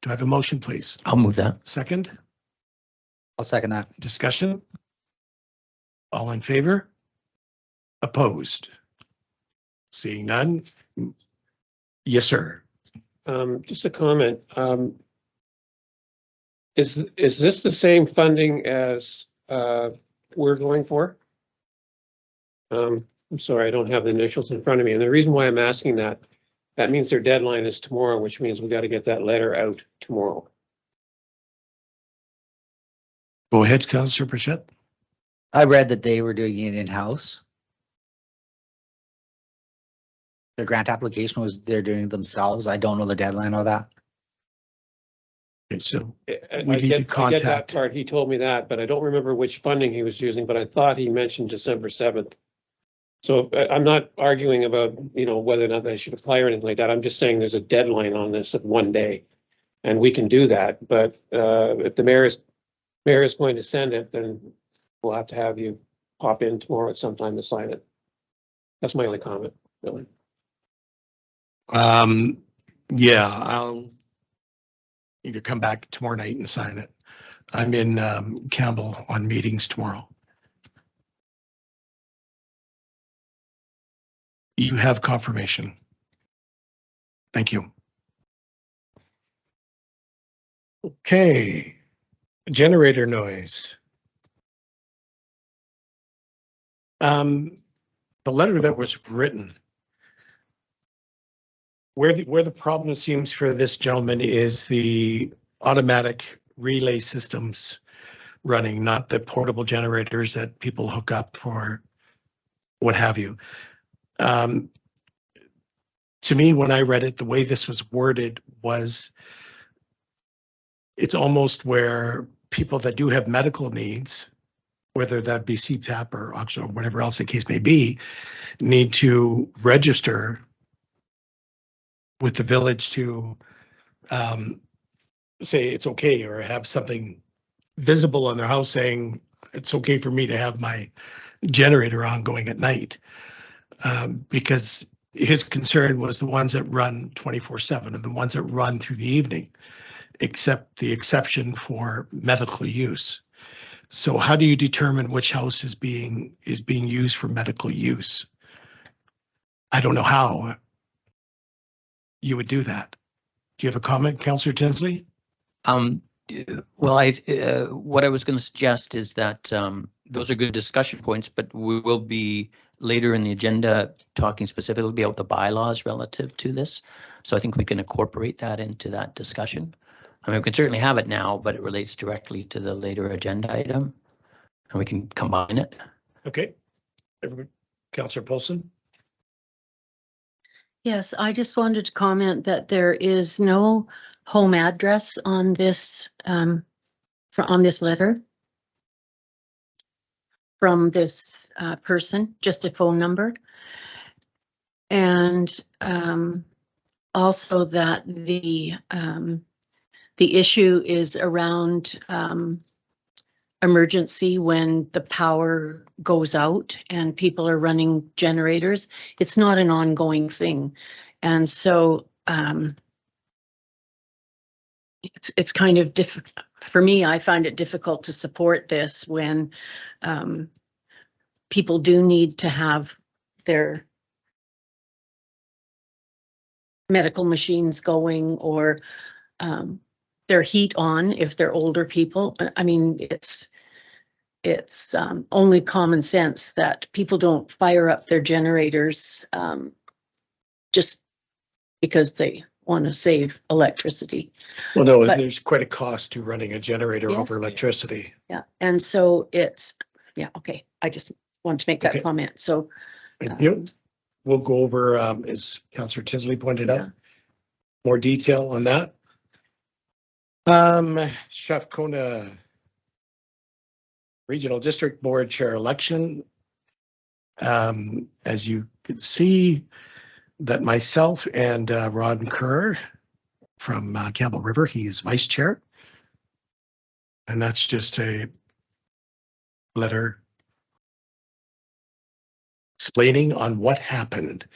Do I have a motion, please? I'll move that. Second, I'll second that. discussion? All in favor? Opposed? Seeing none? Yes, sir. Just a comment. Is this the same funding as we're going for? I'm sorry, I don't have the initials in front of me. And the reason why I'm asking that means their deadline is tomorrow, which means we got to get that letter out tomorrow. Go ahead, Councillor Burchett. I read that they were doing it in-house. The grant application was, they're doing it themselves. I don't know the deadline of that. Okay, so I We need to get that contact- part. He told me that, but I don't remember which funding he was using, but I thought he mentioned December 7th. So I'm not arguing about, whether or not they should apply or anything like that. I'm just saying there's a deadline on this of 1 day. And we can do that, but if the mayor is going to send it, then we'll have to have you pop in tomorrow at some time to sign it. That's my only comment, really. yeah, I'll either come back tomorrow night and sign it. I'm in Campbell on meetings tomorrow. You have confirmation. Thank you. Okay, generator noise. The letter that was written, where the problem seems for this gentleman is the automatic relay systems running, not the portable generators that people hook up for what have you. To me, when I read it, the way this was worded was it's almost where people that do have medical needs, whether that be CPAP or oxygen or whatever else the case may be, need to register with the village to say it's okay, or have something visible on their house saying it's okay for me to have my generator on going at night. Because his concern was the ones that run 24/7 and the ones that run through the evening, except the exception for medical use. So how do you determine which house is being used for medical use? I don't know how you would do that. Do you have a comment, Councillor Tinsley? Well, what I was going to suggest is that those are good discussion points, but we will be later in the agenda talking specifically about the bylaws relative to this. So I think we can incorporate that into that discussion. I mean, we can certainly have it now, but it relates directly to the later agenda item, and we can combine it. Okay. Everybody, Councillor Paulson? Yes, I just wanted to comment that there is no home address on this, on this letter from this person, just a phone number. And also that the issue is around emergency when the power goes out and people are running generators. It's not an ongoing thing. And so it's kind of difficult for me. I find it difficult to support this when people do need to have their medical machines going, or their heat on if they're older people. I mean, it's only common sense that people don't fire up their generators just because they want to save electricity. Well, no, But- there's quite a cost to running a generator Yes. over electricity. Yeah, and so yeah, okay. I just wanted to make that Okay. comment. So Thank you. We'll go over, as Councillor Tinsley pointed out, Yeah. more detail on that. Strathcona Regional District Board Chair election. As you can see, that myself and Rod Kerr from Campbell River, he's vice chair. And that's just a letter explaining on what happened.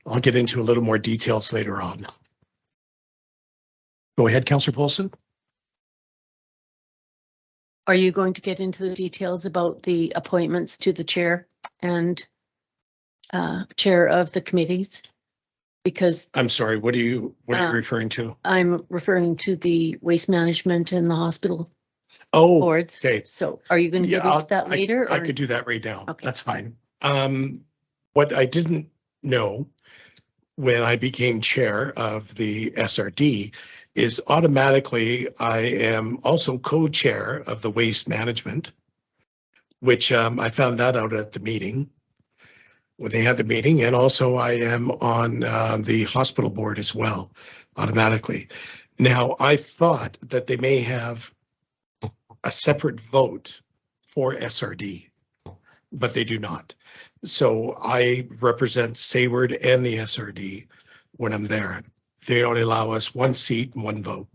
I'll get into a little more details later on. Go ahead, Councillor Paulson. Are you going to get into the details about the appointments to the chair and chair of the committees? Because I'm sorry, what are you Uh, referring to? I'm referring to the waste management and the hospital Oh, boards. okay. So are you going to get yeah, into that later? I or- could do that right now. Okay. That's fine. What I didn't know when I became chair of the SRD is automatically I am also co-chair of the waste management, which I found that out at the meeting when they had the meeting, and also I am on the hospital board as well, automatically. Now, I thought that they may have a separate vote for SRD, but they do not. So I represent Sayward and the SRD when I'm there. They only allow us one seat and one vote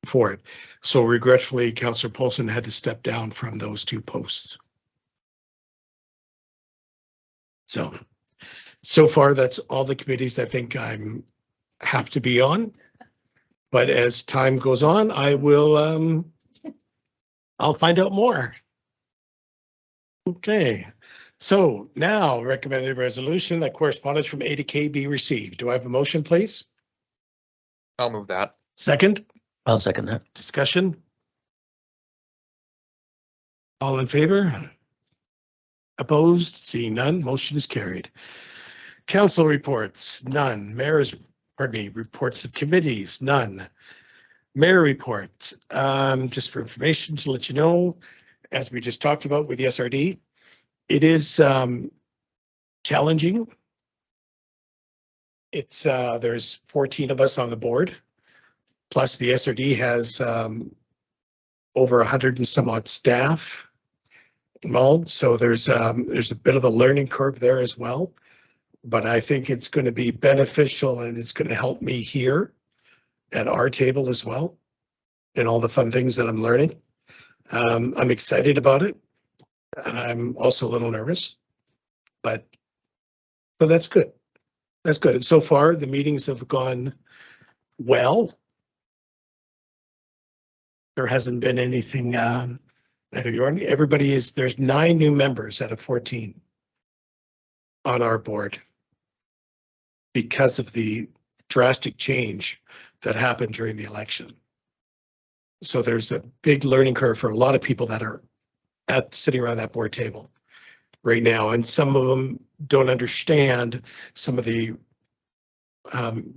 for it. So regretfully, Councillor Paulson had to step down from those two posts. So far, that's all the committees I think have to be on. But as time goes on, I'll find out more. Okay, so now recommended resolution that correspondence from A to K be received. Do I have a motion, please? I'll move that. Second, I'll second that. discussion? All in favor? Opposed? Seeing none, motion is carried. Council reports, none. Reports of committees, none. Mayor reports, just for information to let you know, as we just talked about with the SRD, it is challenging. It's there's 14 of us on the board, plus the SRD has over 100 and some odd staff involved. So there's a bit of a learning curve there as well. But I think it's going to be beneficial and it's going to help me here at our table as well, and all the fun things that I'm learning. I'm excited about it. I'm also a little nervous, but that's good. That's good. And so far, the meetings have gone well. There hasn't been anything out of the ordinary. There's 9 new members out of 14 on our board because of the drastic change that happened during the election. So there's a big learning curve for a lot of people that are sitting around that board table right now. And some of them don't understand some of the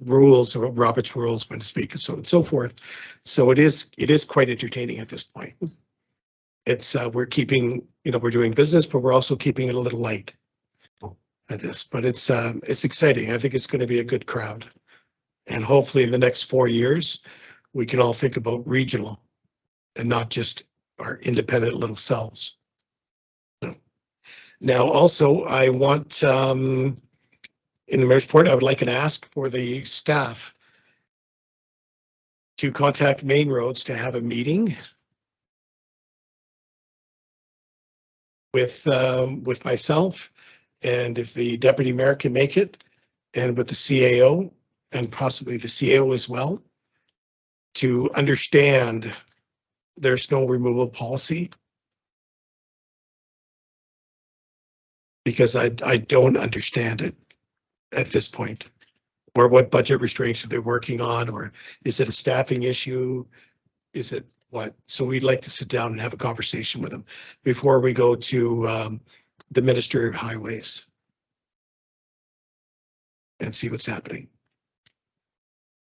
rules or Robert's rules when to speak and so on and so forth. So it is quite entertaining at this point. It's we're keeping, we're doing business, but we're also keeping it a little light at this, but it's exciting. I think it's going to be a good crowd. And hopefully in the next 4 years, we can all think about regional and not just our independent little selves. Now, also, I want, in the mayor's report, I would like an ask for the staff to contact Main Roads to have a meeting with myself, and if the deputy mayor can make it, and with the CAO and possibly the CO as well, to understand their snow removal policy. Because I don't understand it at this point. Or what budget restraints are they working on, or is it a staffing issue? Is it what? So we'd like to sit down and have a conversation with them before we go to the Minister of Highways and see what's happening.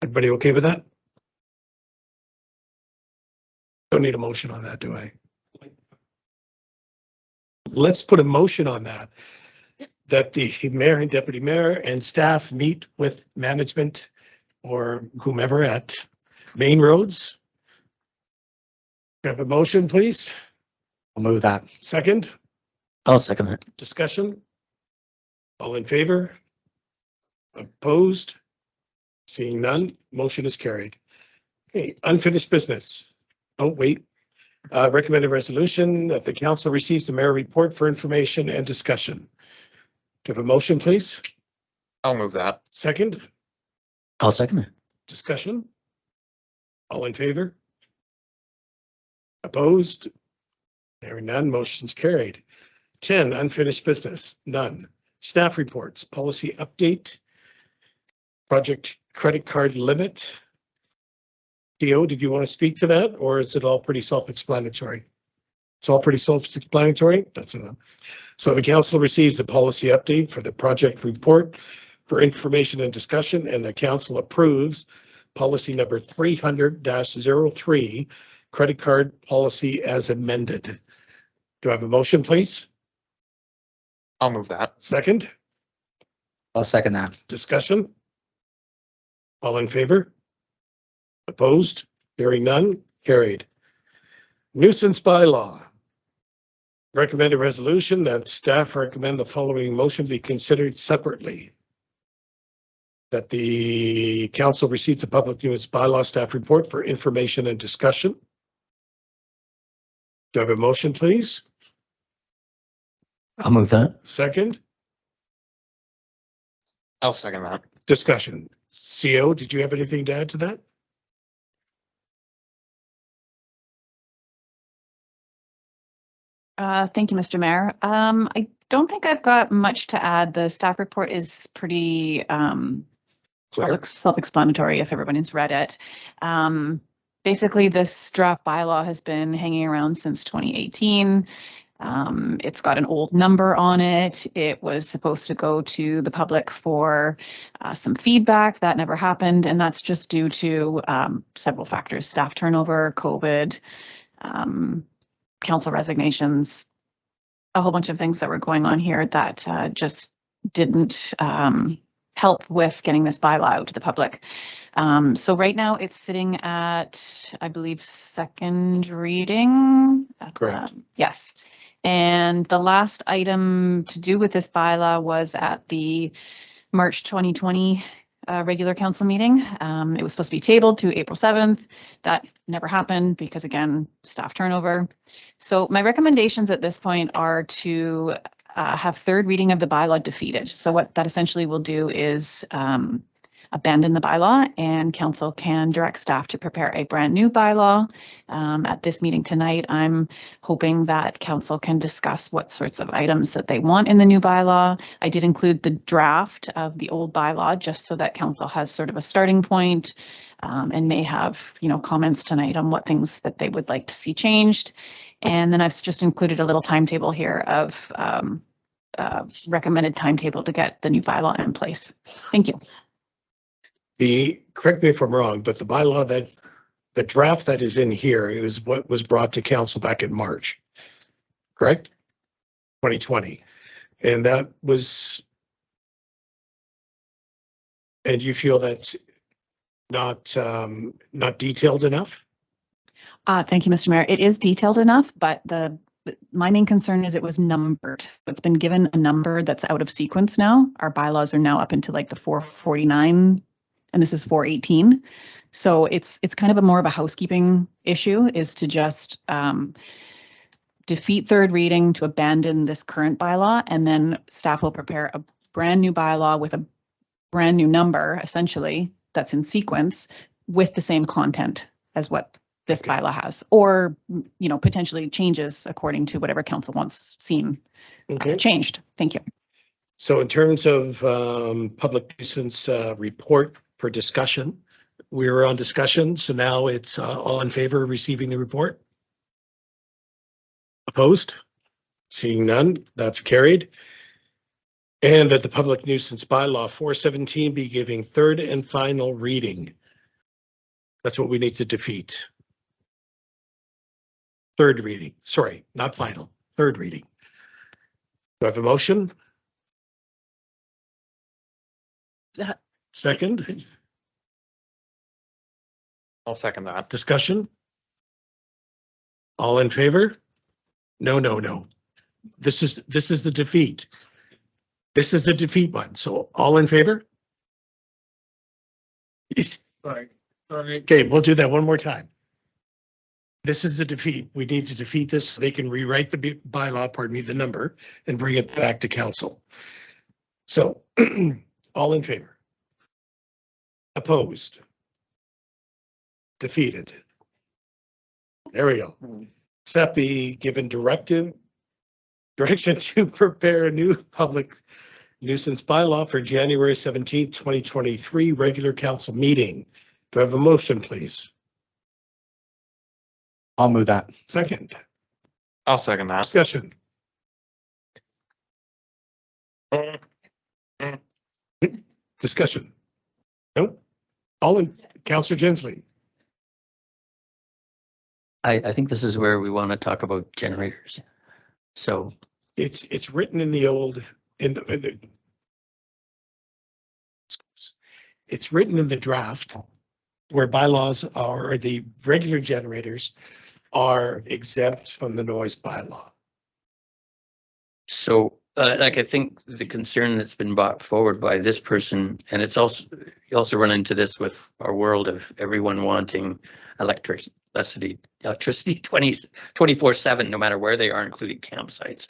Everybody okay with that? Don't need a motion on that, do I? Let's put a motion on that the mayor and deputy mayor and staff meet with management or whomever at Main Roads. Have a motion, please. I'll move that. Second, I'll second that. discussion. All in favor? Opposed? Seeing none, motion is carried. Okay, unfinished business. Oh, wait. Recommended resolution that the council receives the mayor report for information and discussion. Do you have a motion, please? I'll move that. Second, I'll second it. discussion? All in favor? Opposed? Hearing none, motion's carried. 10, unfinished business, none. Staff reports, policy update. Project credit card limit. Theo, did you want to speak to that, or is it all pretty self-explanatory? It's all pretty self-explanatory? That's enough. So the council receives a policy update for the project report for information and discussion, and the council approves policy number 300-03, credit card policy as amended. Do I have a motion, please? I'll move that. Second, I'll second that. discussion? All in favor? Opposed? Hearing none, carried. Nuisance bylaw. Recommended resolution that staff recommend the following motion be considered separately. That the council receives a public nuisance bylaw staff report for information and discussion. Do I have a motion, please? I'll move that. Second, I'll second that. discussion. CO, did you have anything to add to that? Thank you, Mr. Mayor. I don't think I've got much to add. The staff report is pretty Clear. self-explanatory if everybody's read it. Basically, this draft bylaw has been hanging around since 2018. It's got an old number on it. It was supposed to go to the public for some feedback. That never happened, and that's just due to several factors: staff turnover, COVID, council resignations, a whole bunch of things that were going on here that just didn't help with getting this bylaw out to the public. So right now it's sitting at, I believe, second reading. Correct. Yes. And the last item to do with this bylaw was at the March 2020 regular council meeting. It was supposed to be tabled to April 7th. That never happened because, again, staff turnover. So my recommendations at this point are to have third reading of the bylaw defeated. So what that essentially will do is abandon the bylaw, and council can direct staff to prepare a brand new bylaw. At this meeting tonight, I'm hoping that council can discuss what sorts of items that they want in the new bylaw. I did include the draft of the old bylaw just so that council has sort of a starting point, and may have, comments tonight on what things that they would like to see changed. And then I've just included a little timetable here of recommended timetable to get the new bylaw in place. Thank you. Correct me if I'm wrong, but the bylaw the draft that is in here is what was brought to council back in March, correct? 2020. And that was, and you feel that's not detailed enough? Thank you, Mr. Mayor. It is detailed enough, but my main concern is it was numbered. It's been given a number that's out of sequence now. Our bylaws are now up into like the 449, and this is 418. So it's kind of more of a housekeeping issue, is to just defeat third reading to abandon this current bylaw, and then staff will prepare a brand new bylaw with a brand new number, essentially, that's in sequence with the same content as what this bylaw has, or, potentially changes according to whatever council wants seen changed. Thank you. So in terms of public nuisance report for discussion, we were on discussion, so now it's all in favor of receiving the report? Opposed? Seeing none, that's carried. And that the public nuisance bylaw 417 be giving third and final reading. That's what we need to defeat. Third reading, sorry, not final, third reading. Do I have a motion? Second, I'll second that. discussion? All in favor? No. This is the defeat. This is the defeat one. So all in favor? Yes. Sorry. Okay, we'll do that one more time. This is the defeat. We need to defeat this so they can rewrite the bylaw, the number, and bring it back to council. So all in favor? Opposed? Defeated? There we go. Seppi given direction to prepare a new public nuisance bylaw for January 17th, 2023, regular council meeting. Do I have a motion, please? I'll move that. Second, I'll second that. discussion. Discussion. Nope. All in, Councillor Gensley. I think this is where we want to talk about generators. So It's written in the old, it's written in the draft where bylaws are, or the regular generators are exempt from the noise bylaw. So, like, I think the concern that's been brought forward by this person, and it's also, you also run into this with our world of everyone wanting electricity 24/7, no matter where they are, including campsites.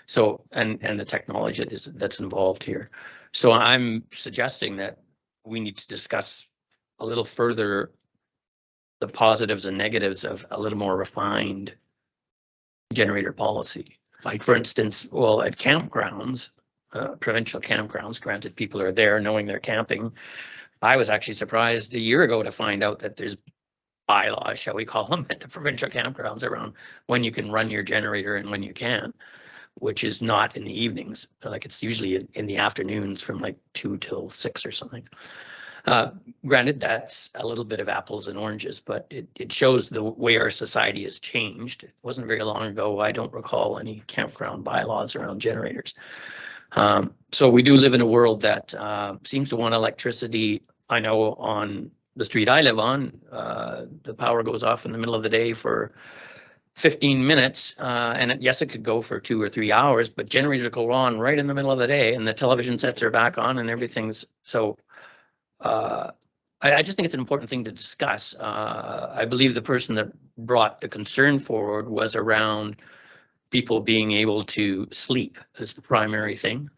So, and the technology that's involved here. So I'm suggesting that we need to discuss a little further the positives and negatives of a little more refined generator policy. Like, for instance, well, at campgrounds, provincial campgrounds, granted people are there knowing they're camping. I was actually surprised a year ago to find out that there's bylaws, shall we call them, at the provincial campgrounds around when you can run your generator and when you can, which is not in the evenings. Like, it's usually in the afternoons from like 2 till 6 or something. Granted, that's a little bit of apples and oranges, but it shows the way our society has changed. It wasn't very long ago. I don't recall any campground bylaws around generators. So we do live in a world that seems to want electricity. I know on the street I live on, the power goes off in the middle of the day for 15 minutes. And yes, it could go for 2 or 3 hours, but generators go on right in the middle of the day and the television sets are back on and everything's so. I just think it's an important thing to discuss. I believe the person that brought the concern forward was around people being able to sleep as the primary thing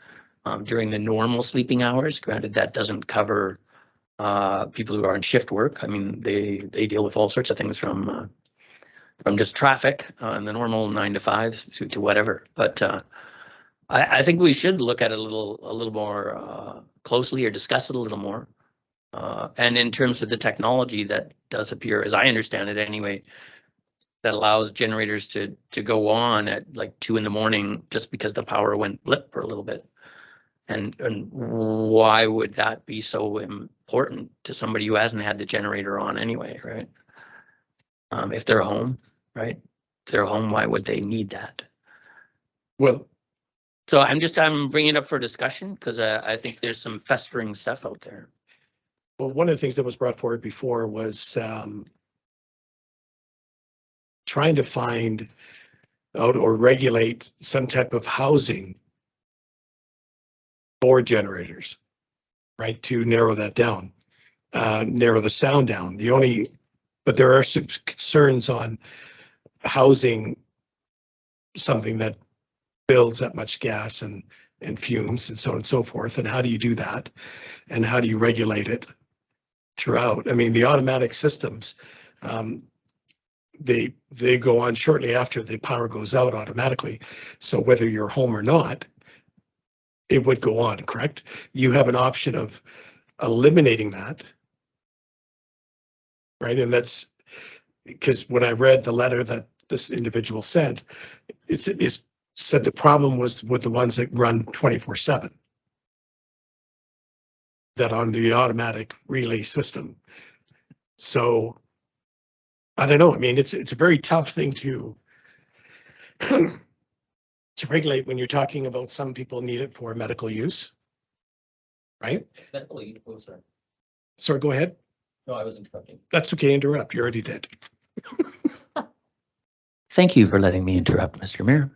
during the normal sleeping hours. Granted, that doesn't cover people who are on shift work. I mean, they deal with all sorts of things from just traffic and the normal 9 to 5 to whatever. But I think we should look at it a little more closely, or discuss it a little more. And in terms of the technology that does appear, as I understand it anyway, that allows generators to go on at like 2 a.m. just because the power went blip for a little bit. And why would that be so important to somebody who hasn't had the generator on anyway, right? If they're home, right? If they're home, why would they need that? Well, So I'm bringing it up for discussion because I think there's some festering stuff out there. well, one of the things that was brought forward before was trying to find out or regulate some type of housing for generators, right, to narrow that down, narrow the sound down. But there are some concerns on housing something that builds that much gas and fumes and so on and so forth. And how do you do that? And how do you regulate it throughout? I mean, the automatic systems, they go on shortly after the power goes out automatically. So whether you're home or not, it would go on, correct? You have an option of eliminating that, right? And that's because when I read the letter that this individual sent, it said the problem was with the ones that run 24/7. That on the automatic relay system. So I don't know. I mean, it's a very tough thing to regulate when you're talking about some people need it for medical use, right? Sorry, go ahead. No, I was interrupting. That's okay. Interrupt. You already did. Thank you for letting me interrupt, Mr. Mayor.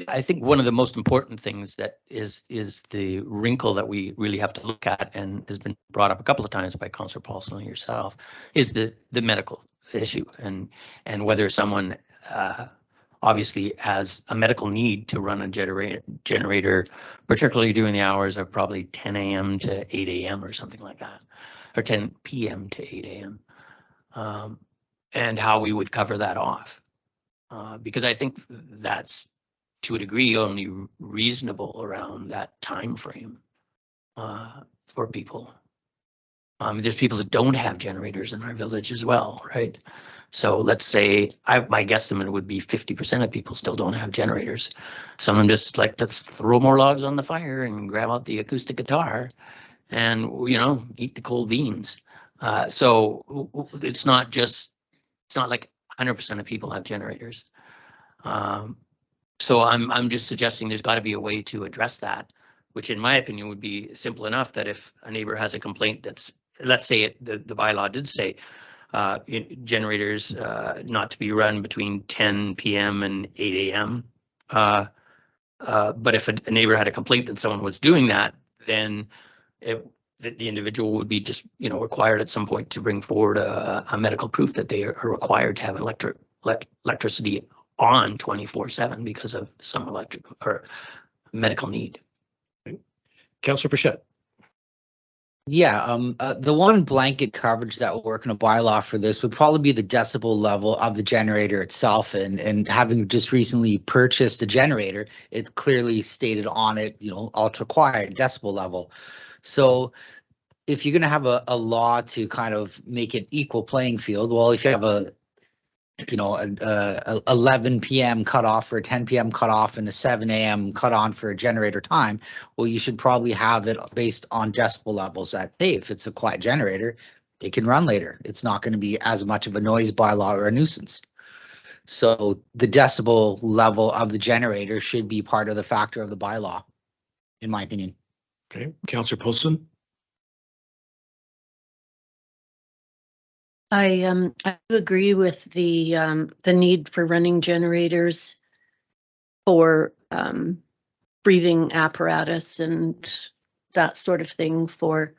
I think one of the most important things that is the wrinkle that we really have to look at, and has been brought up a couple of times by Councillor Paulson and yourself, is the medical issue and whether someone obviously has a medical need to run a generator, particularly during the hours of probably 10 a.m. to 8 a.m. or something like that, or 10 p.m. to 8 a.m. And how we would cover that off. Because I think that's to a degree only reasonable around that time frame for people. There's people that don't have generators in our village as well, right? So let's say my guesstimate would be 50% of people still don't have generators. So I'm just like, let's throw more logs on the fire and grab out the acoustic guitar and, you know, eat the cold beans. So it's not like 100% of people have generators. So I'm just suggesting there's got to be a way to address that, which in my opinion would be simple enough that if a neighbor has a complaint that's, let's say the bylaw did say generators not to be run between 10 p.m. and 8 a.m. But if a neighbor had a complaint that someone was doing that, then the individual would be just, you know, required at some point to bring forward a medical proof that they are required to have electricity on 24/7 because of some electric or medical need. Councillor Bichette. Yeah, the one blanket coverage that will work in a bylaw for this would probably be the decibel level of the generator itself. And having just recently purchased a generator, it clearly stated on it, you know, ultra quiet decibel level. So if you're going to have a law to kind of make it equal playing field, well, if you have a 11 p.m. cutoff or a 10 p.m. cutoff and a 7 a.m. cut on for a generator time, well, you should probably have it based on decibel levels that, hey, if it's a quiet generator, it can run later. It's not going to be as much of a noise bylaw or a nuisance. So the decibel level of the generator should be part of the factor of the bylaw, in my opinion. Okay, Councillor Poston. I do agree with the need for running generators for breathing apparatus and that sort of thing for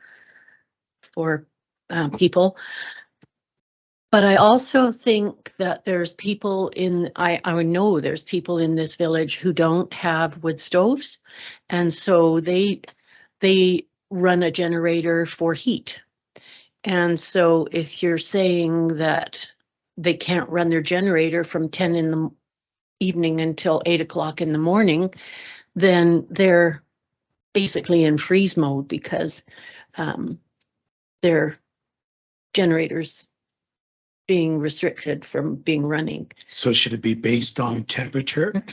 people. But I also think that there's people I know there's people in this village who don't have wood stoves, and so they run a generator for heat. And so if you're saying that they can't run their generator from 10 in the evening until 8 o'clock in the morning, then they're basically in freeze mode because their generators being restricted from being running. So should it be based on temperature?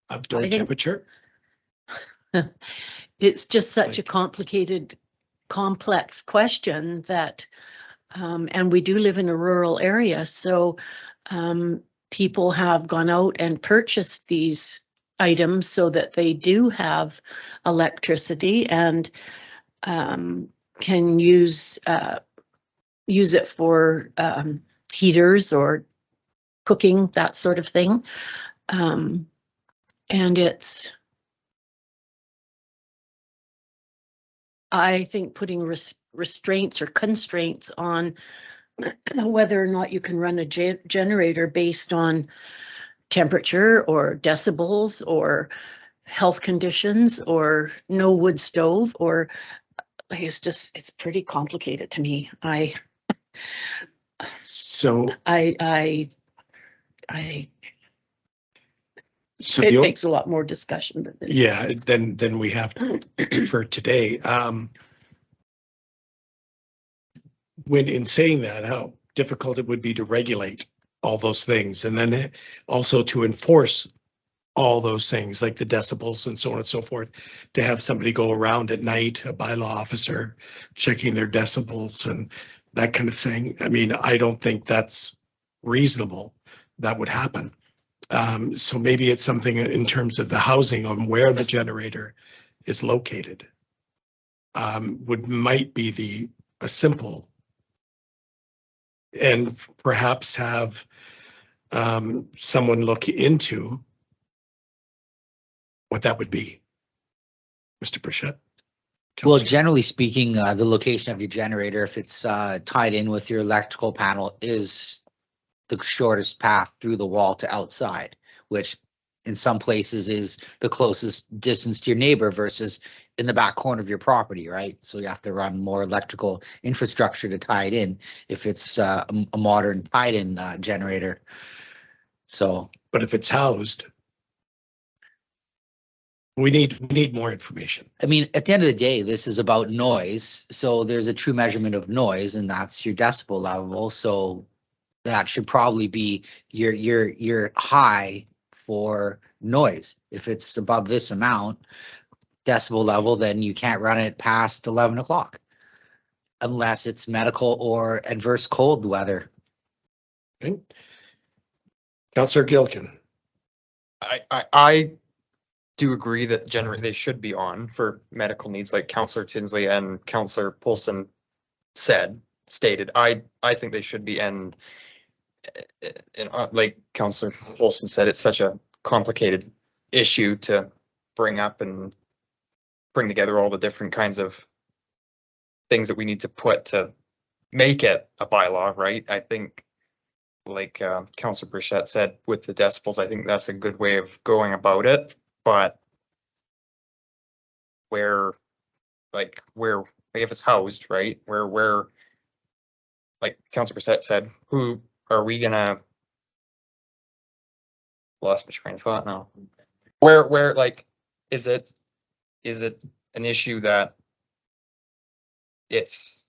Outdoor temperature? It's just such a complicated, complex question that, and we do live in a rural area, so people have gone out and purchased these items so that they do have electricity and can use it for heaters or cooking, that sort of thing. And I think putting restraints or constraints on whether or not you can run a generator based on temperature or decibels or health conditions or no wood stove, or it's pretty complicated to me. It takes a lot more discussion than this. Yeah, then we have for today. When in saying that, how difficult it would be to regulate all those things, and then also to enforce all those things like the decibels and so on and so forth, to have somebody go around at night, a bylaw officer, checking their decibels and that kind of thing. I mean, I don't think that's reasonable. That would happen. So maybe it's something in terms of the housing on where the generator is located. Might be a simple, and perhaps have someone look into what that would be. Mr. Bichette. Well, generally speaking, the location of your generator, if it's tied in with your electrical panel, is the shortest path through the wall to outside, which in some places is the closest distance to your neighbor versus in the back corner of your property, right? So you have to run more electrical infrastructure to tie it in if it's a modern tied-in generator. So, But if it's housed, we need more information. I mean, at the end of the day, this is about noise. So there's a true measurement of noise, and that's your decibel level. So that should probably be your high for noise. If it's above this amount decibel level, then you can't run it past 11 o'clock unless it's medical or adverse cold weather. Okay. Councillor Gilkin. I do agree that generally they should be on for medical needs, like Councillor Tinsley and Councillor Polson stated. I think they should be, and like Councillor Polson said, it's such a complicated issue to bring up and bring together all the different kinds of things that we need to put to make it a bylaw, right? I think, like Councillor Burchett said, with the decibels, I think that's a good way of going about it. But where like if it's housed, right? Where like Councillor Burchett said, who are we gonna? Lost my train of thought now. Where like is it an issue that it's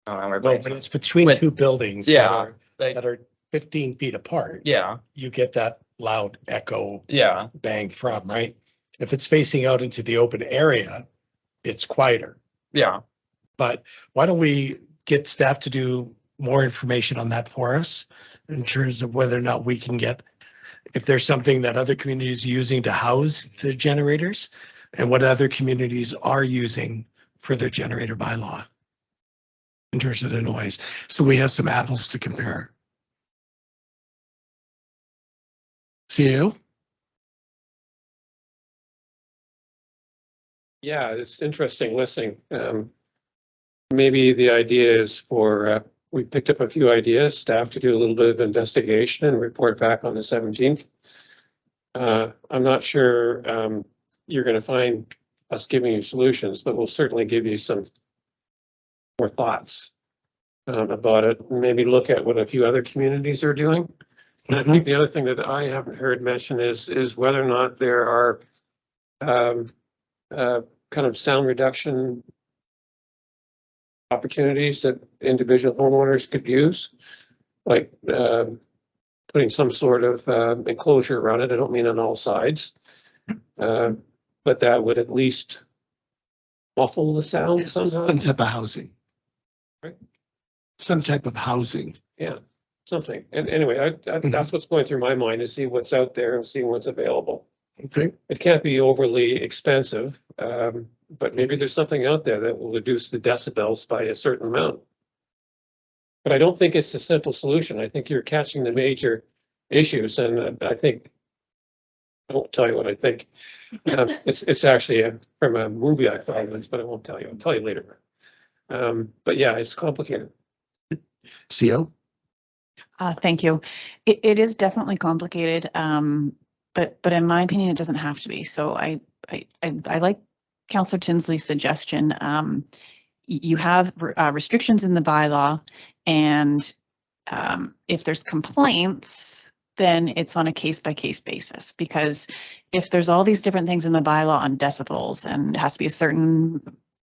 Well, but it's between But- two buildings. Yeah, like, That are 15 feet apart. yeah, You get that loud echo yeah, bang from, right? If it's facing out into the open area, it's quieter. yeah. But why don't we get staff to do more information on that for us in terms of whether or not we can get, if there's something that other communities are using to house the generators and what other communities are using for their generator bylaw in terms of the noise. So we have some apples to compare. See you? Yeah, it's interesting listening. Maybe the idea is for, we picked up a few ideas, staff to do a little bit of investigation and report back on the 17th. I'm not sure you're going to find us giving you solutions, but we'll certainly give you some more thoughts about it. Maybe look at what a few other communities are doing. And I think the other thing that I haven't heard mentioned is whether or not there are kind of sound reduction opportunities that individual homeowners could use, like putting some sort of enclosure around it. I don't mean on all sides, but that would at least muffle the sound Some somehow. type of housing. Right. Some type of housing. Yeah, something. And anyway, that's what's going through my mind, is see what's out there and see what's available. Okay. It can't be overly expensive, but maybe there's something out there that will reduce the decibels by a certain amount. But I don't think it's a simple solution. I think you're catching the major issues, and I think, I won't tell you what I think. It's actually from a movie I saw once, but I won't tell you. I'll tell you later. But yeah, it's complicated. CO? Thank you. It is definitely complicated, but in my opinion, it doesn't have to be. So I like Councillor Tinsley's suggestion. You have restrictions in the bylaw, and if there's complaints, then it's on a case-by-case basis. Because if there's all these different things in the bylaw on decibels, and it has to be a certain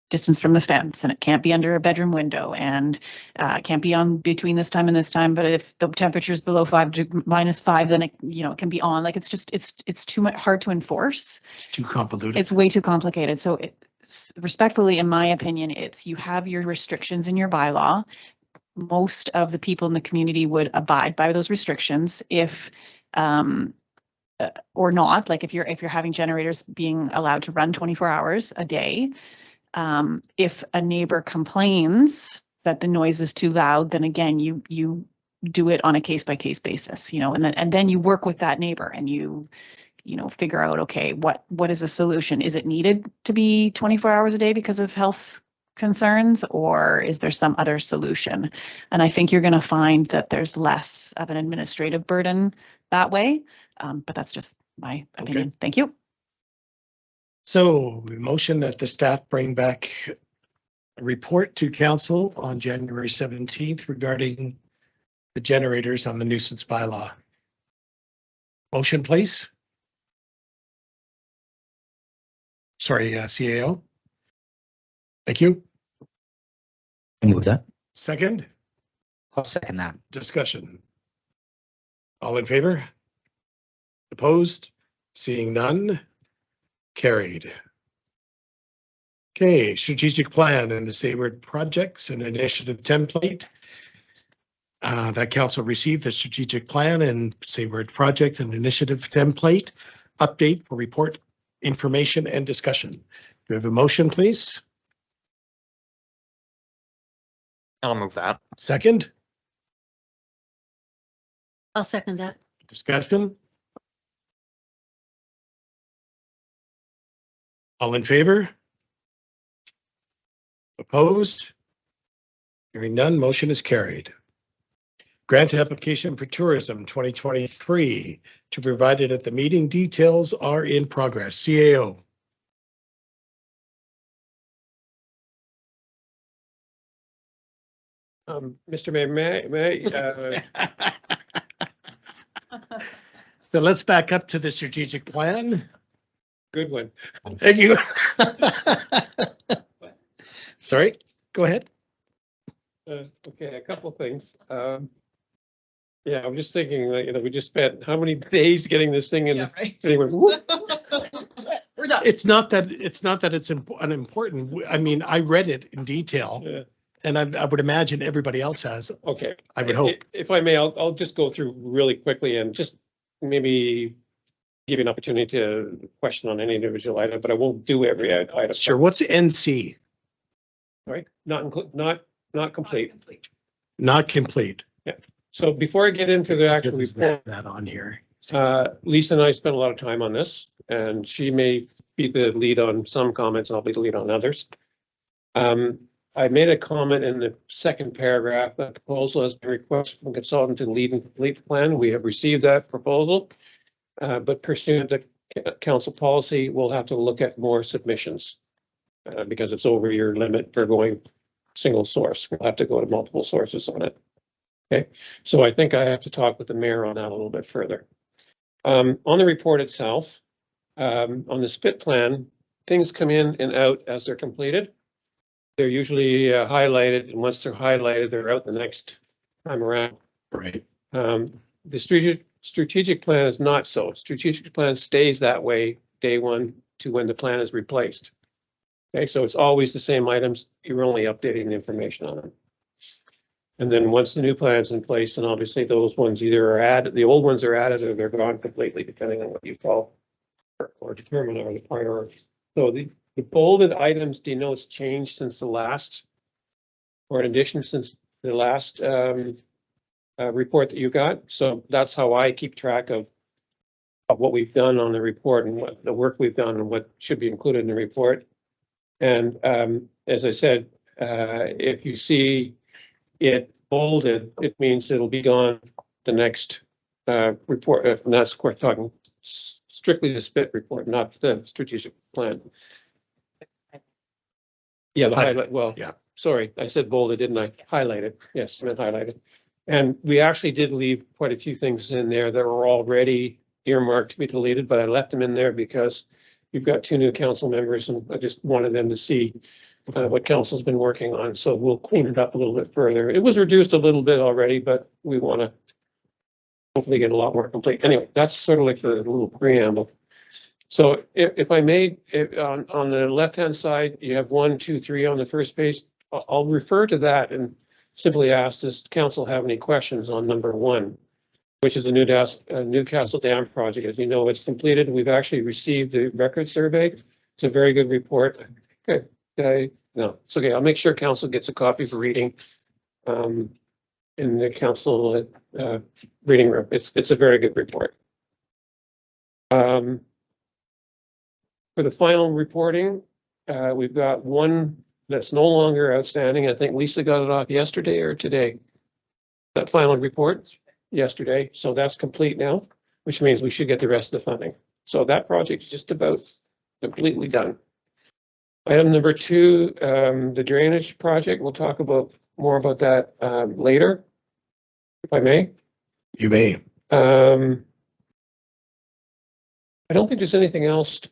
distance from the fence, and it can't be under a bedroom window, and it can't be on between this time and this time, but if the temperature is below -5, then it, it can be on. Like, it's just, it's too much hard to enforce. It's too convoluted. It's way too complicated. So respectfully, in my opinion, you have your restrictions in your bylaw. Most of the people in the community would abide by those restrictions if, or not, like if you're having generators being allowed to run 24 hours a day. If a neighbor complains that the noise is too loud, then again, you do it on a case-by-case basis, and then you work with that neighbor and you figure out, okay, what is a solution? Is it needed to be 24 hours a day because of health concerns, or is there some other solution? And I think you're going to find that there's less of an administrative burden that way. But that's just my opinion. Thank you. So we motion that the staff bring back a report to council on January 17th regarding the generators on the nuisance bylaw. Motion, please. Sorry, CAO. Thank you. Move that. Second, I'll second that. discussion. All in favor? Opposed? Seeing none? Carried. Okay, strategic plan and the Sayward projects and initiative template. That council received the strategic plan and Sayward project and initiative template update for report information and discussion. Do we have a motion, please? I'll move that. Second, I'll second that. discussion. All in favor? Opposed? Hearing none, motion is carried. Grant application for tourism 2023 to be provided at the meeting. Details are in progress. CAO. Mr. Mayor, may I, So let's back up to the strategic plan. good one. Thank you. Sorry, go ahead. Okay, a couple of things. Yeah, I'm just thinking, like, we just spent how many days getting this thing in? right. Anyway, whoop. We're done. It's not that it's unimportant. I mean, I read it in detail Yeah, and I would imagine everybody else has. okay. I would hope. If I may, I'll just go through really quickly and just maybe give you an opportunity to question on any individual item, but I won't do every item. Sure. What's NC? Right, not complete. Not complete. So before I get into the actual report, That on here. Lisa and I spent a lot of time on this, and she may be the lead on some comments, and I'll be the lead on others. I made a comment in the second paragraph, that proposal has been requested from consultant to lead and complete the plan. We have received that proposal. But pursuant to council policy, we'll have to look at more submissions. Because it's over your limit for going single source. We'll have to go to multiple sources on it. Okay, so I think I have to talk with the mayor on that a little bit further. On the report itself, on the SPIT plan, things come in and out as they're completed. They're usually highlighted, and once they're highlighted, they're out the next time around. Right. The strategic plan is not so. Strategic plan stays that way day one to when the plan is replaced. Okay, so it's always the same items. You're only updating the information on them. And then once the new plan's in place, and obviously those ones either are added, the old ones are added or they're gone completely, depending on what you call or determine are the priorities. So the bolded items denotes change since the last, or in addition since the last report that you got. So that's how I keep track of what we've done on the report and what the work we've done and what should be included in the report. And as I said, if you see it bolded, it means it'll be gone the next report. And that's, of course, talking strictly the SPIT report, not the strategic plan. Yeah, the highlight, well, yeah. Sorry, I said bolded, didn't I? Highlighted. Yes, I meant highlighted. And we actually did leave quite a few things in there that were already earmarked to be deleted, but I left them in there because you've got two new council members and I just wanted them to see what council's been working on. So we'll clean it up a little bit further. It was reduced a little bit already, but we want to hopefully get a lot more complete. Anyway, that's sort of like the little preamble. So if I made it on the left-hand side, you have 1, 2, 3 on the first page. I'll refer to that and simply ask, does council have any questions on number 1, which is the Newcastle Dam project? As you know, it's completed. We've actually received the record survey. It's a very good report. Good. No, it's okay. I'll make sure council gets a copy for reading in the council reading room. It's a very good report. For the final reporting, we've got one that's no longer outstanding. I think Lisa got it off yesterday or today. That final report yesterday, so that's complete now, which means we should get the rest of the funding. So that project is just about completely done. Item number 2, the drainage project. We'll talk about more about that later, if I may. You may. I don't think there's anything else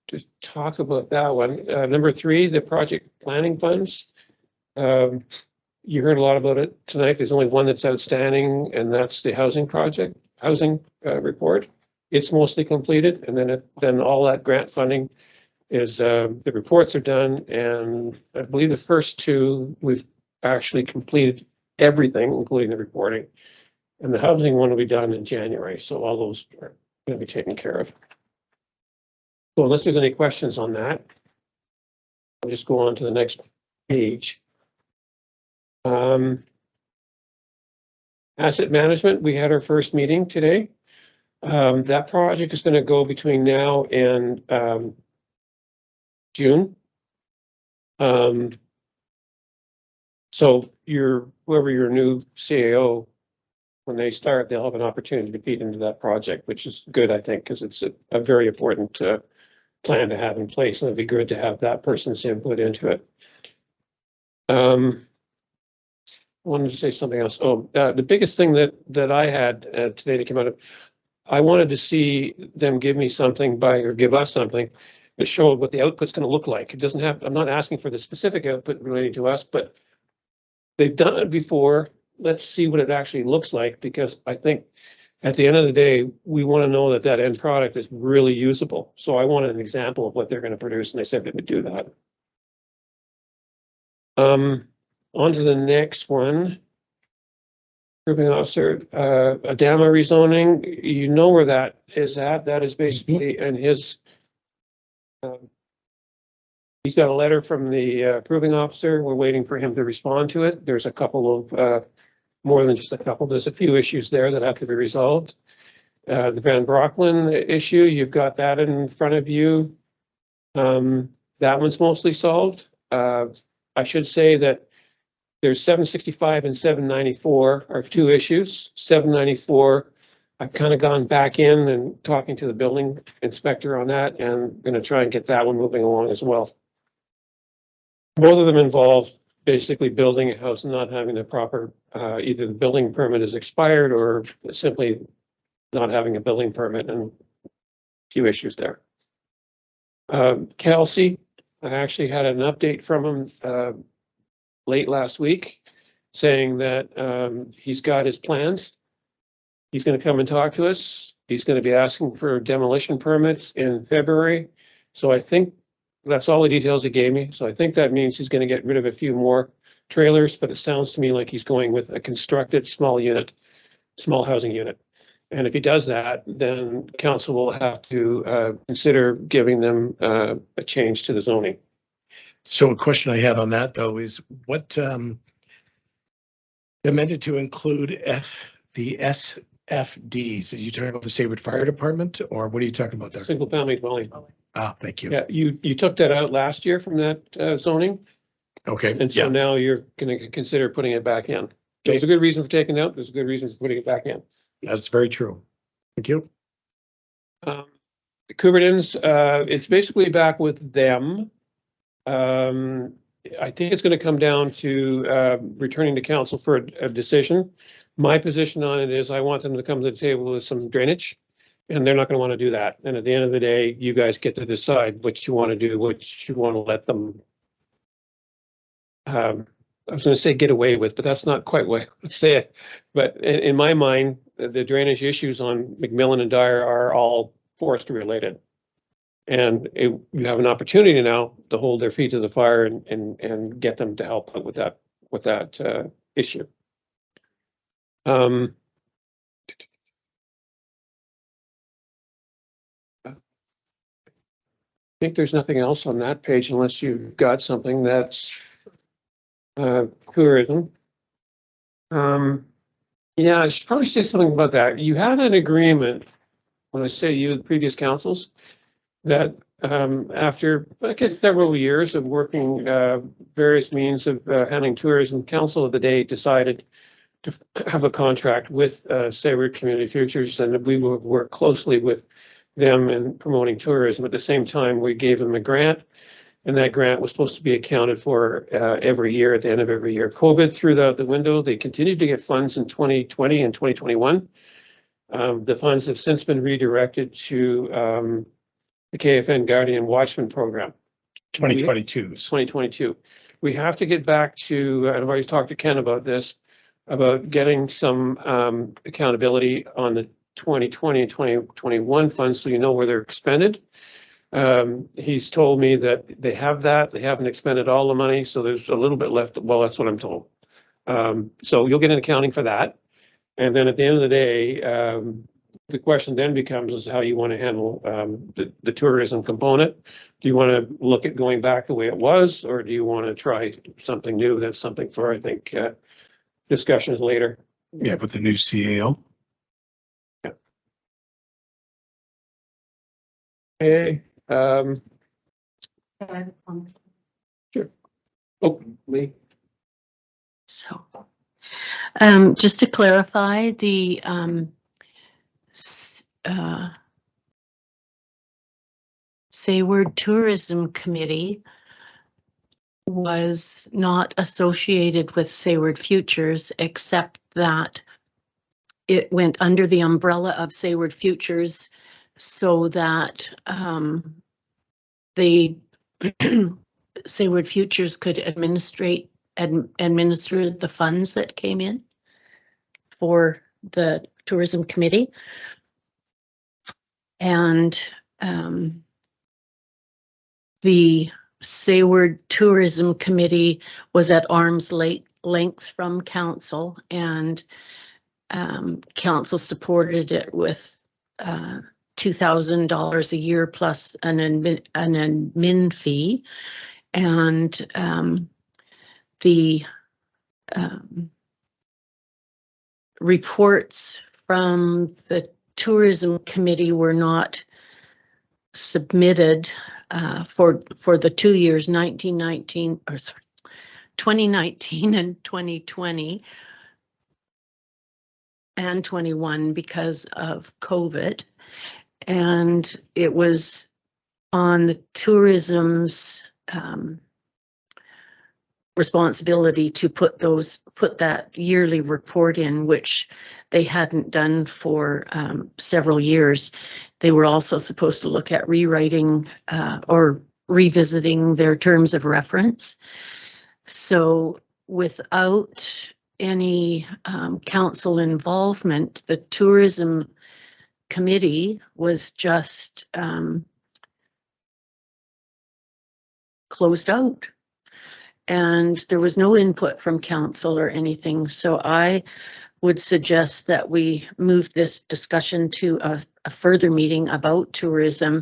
to talk about that one. Number 3, the project planning funds. You heard a lot about it tonight. There's only one that's outstanding, and that's the housing report. It's mostly completed, and then all that grant funding is, the reports are done, and I believe the first 2, we've actually completed everything, including the reporting. And the housing one will be done in January, so all those are going to be taken care of. So unless there's any questions on that, I'll just go on to the next page. Asset management, we had our first meeting today. That project is going to go between now and June. So whoever your new CAO, when they start, they'll have an opportunity to feed into that project, which is good, I think, because it's a very important plan to have in place, and it'd be good to have that person's input into it. I wanted to say something else. The biggest thing that I had today to come out of, I wanted to see them give me something or give us something that showed what the output's going to look like. It doesn't have, I'm not asking for the specific output relating to us, but they've done it before. Let's see what it actually looks like, because I think at the end of the day, we want to know that end product is really usable. So I wanted an example of what they're going to produce, and they said they would do that. On to the next one. Approving officer, Adama rezoning, you know where that is at. That is basically in his, he's got a letter from the approving officer. We're waiting for him to respond to it. There's a couple of, more than just a couple, there's a few issues there that have to be resolved. The Van Brocklin issue, you've got that in front of you. That one's mostly solved. I should say that there's 765 and 794 are 2 issues. 794, I've kind of gone back in and talking to the building inspector on that, and going to try and get that one moving along as well. Both of them involve basically building a house and not having the proper, either the building permit is expired or simply not having a building permit, and a few issues there. Kelsey, I actually had an update from him late last week saying that he's got his plans. He's going to come and talk to us. He's going to be asking for demolition permits in February. So I think that's all the details he gave me. So I think that means he's going to get rid of a few more trailers, but it sounds to me like he's going with a constructed small housing unit. And if he does that, then council will have to consider giving them a change to the zoning. So a question I had on that though is what amended to include the SFDs? Are you talking about the Seward Fire Department, or what are you talking about there? Single family dwelling. Ah, thank you. Yeah, you took that out last year from that zoning, Okay, and so yeah, now you're going to consider putting it back in. There's a good reason for taking it out. There's a good reason for putting it back in. that's very true. Thank you. Couverdens, it's basically back with them. I think it's going to come down to returning to council for a decision. My position on it is I want them to come to the table with some drainage, and they're not going to want to do that. And at the end of the day, you guys get to decide what you want to do, what you want to let them. I was going to say get away with, but that's not quite what I would say it. But in my mind, the drainage issues on McMillan and Dyer are all forestry related. And you have an opportunity now to hold their feet to the fire and get them to help out with that issue. I think there's nothing else on that page unless you've got something that's tourism. Yeah, I should probably say something about that. You had an agreement, when I say you, the previous councils, that after several years of working various means of handling tourism, Council of the Day decided to have a contract with Sayward Community Futures, and we will work closely with them in promoting tourism. At the same time, we gave them a grant, and that grant was supposed to be accounted for every year at the end of every year. COVID threw out the window. They continued to get funds in 2020 and 2021. The funds have since been redirected to the KFN Guardian Watchman Program. 2022s. 2022. We have to get back to, and I've already talked to Ken about this, about getting some accountability on the 2020 and 2021 funds so you know where they're expended. He's told me that they have that. They haven't expended all the money, so there's a little bit left. Well, that's what I'm told. So you'll get an accounting for that. And then at the end of the day, the question then becomes is how you want to handle the tourism component. Do you want to look at going back the way it was, or do you want to try something new? That's something for, I think, discussions later. Yeah, with the new CAO. Okay. Sure. Oh, Lee. So, just to clarify, the Sayward Tourism Committee was not associated with Sayward Futures, except that it went under the umbrella of Sayward Futures so that the Sayward Futures could administer the funds that came in for the tourism committee. And the Sayward Tourism Committee was at arm's length from council, and council supported it with $2,000 a year plus an admin fee. And the reports from the tourism committee were not submitted for the 2 years, 2019 and 2020 and 21 because of COVID. And it was on the tourism's responsibility to put that yearly report in, which they hadn't done for several years. They were also supposed to look at rewriting or revisiting their terms of reference. So without any council involvement, the tourism committee was just closed out. And there was no input from council or anything. So I would suggest that we move this discussion to a further meeting about tourism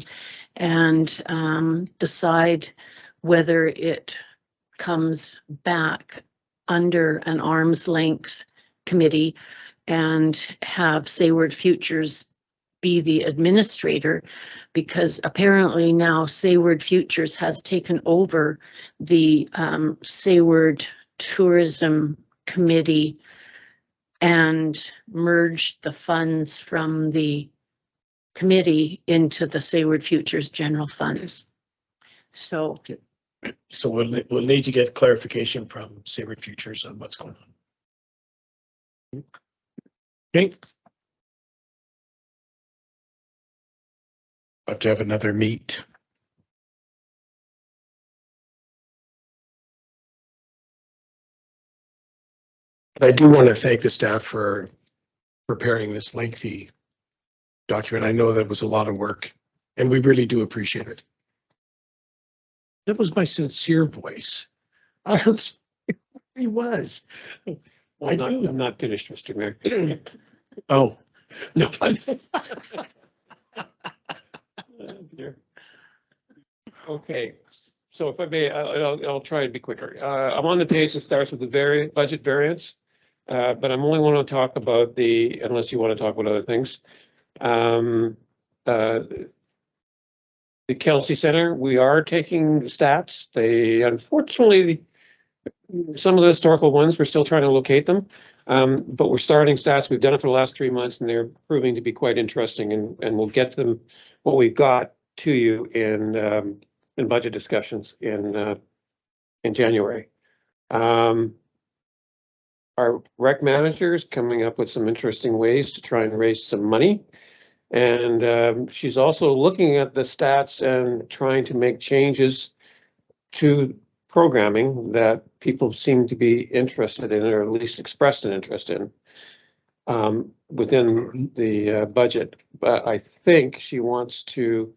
and decide whether it comes back under an arm's length committee and have Sayward Futures be the administrator, because apparently now Sayward Futures has taken over the Sayward Tourism Committee and merged the funds from the committee into the Sayward Futures general funds. So we'll need to get clarification from Sayward Futures on what's going on. Okay. Have to have another meet. I do want to thank the staff for preparing this lengthy document. I know that was a lot of work, and we really do appreciate it. That was my sincere voice. He was. I'm not finished, Mr. Mayor. Oh, no. Okay, so if I may, I'll try and be quicker. I'm on the page that starts with the budget variance, but I'm only want to talk about unless you want to talk about other things. the Kelsey Center, we are taking stats. They unfortunately, some of the historical ones, we're still trying to locate them. But we're starting stats. We've done it for the last 3 months and they're proving to be quite interesting and we'll get them, what we've got to you in budget discussions in January. Our rec manager is coming up with some interesting ways to try and raise some money. And she's also looking at the stats and trying to make changes to programming that people seem to be interested in, or at least expressed an interest in within the budget. But I think she wants to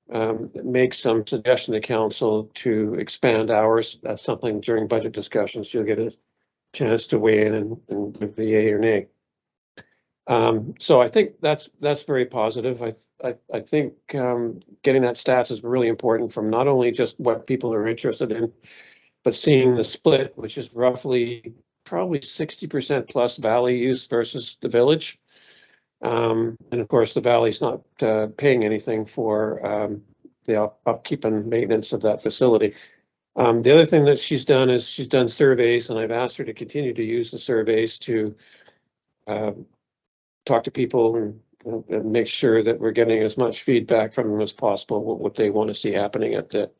make some suggestion to council to expand hours. That's something during budget discussions. She'll get a chance to weigh in and give the yay or nay. So I think that's very positive. I think getting that stats is really important from not only just what people are interested in, but seeing the split, which is roughly probably 60% plus valley use versus the village. And of course, the valley's not paying anything for the upkeep and maintenance of that facility. The other thing that she's done is she's done surveys, and I've asked her to continue to use the surveys to talk to people and make sure that we're getting as much feedback from them as possible, what they want to see happening at the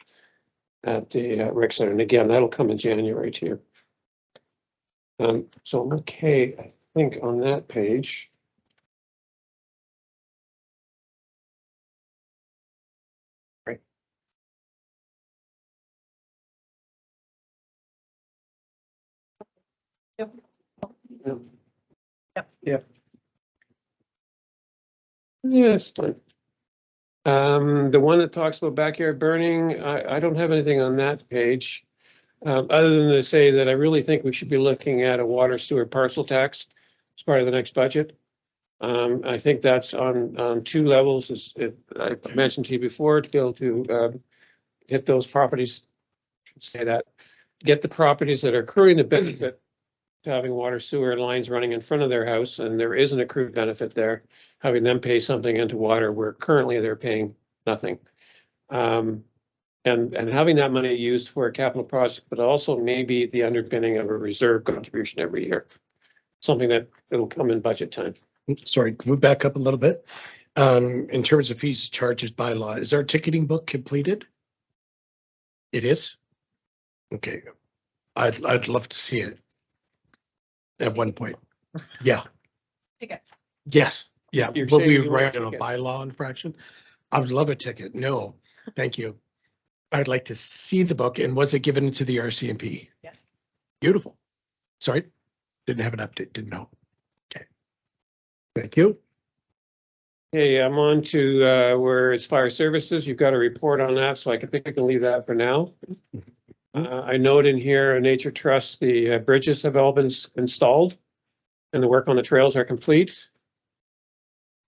rec center. And again, that'll come in January too. So I'm okay, I think, on that page. Right. Yep. Yep. Yes, fine. The one that talks about backyard burning, I don't have anything on that page. Other than to say that I really think we should be looking at a water sewer parcel tax as part of the next budget. I think that's on 2 levels, as I mentioned to you before, to be able to hit those properties, say that, get the properties that are accruing the benefit to having water sewer lines running in front of their house, and there is an accrued benefit there, having them pay something into water where currently they're paying nothing. And having that money used for a capital project, but also maybe the underpinning of a reserve contribution every year. Something that it'll come in budget time. Sorry, can we back up a little bit? In terms of fees, charges by law, is our ticketing book completed? It is? Okay. I'd love to see it. At one point. Yeah. Tickets. Yes. Yeah. You're But saying we you want write a on a ticket. bylaw infraction. I would love a ticket. No, thank you. I'd like to see the book. And was it given to the RCMP? Yes. Beautiful. Sorry, didn't have an update, didn't know. Okay. Thank you. Hey, I'm on to where it's fire services. You've got a report on that, so I think I can leave that for now. I note in here, Nature Trust, the bridges have all been installed and the work on the trails are complete.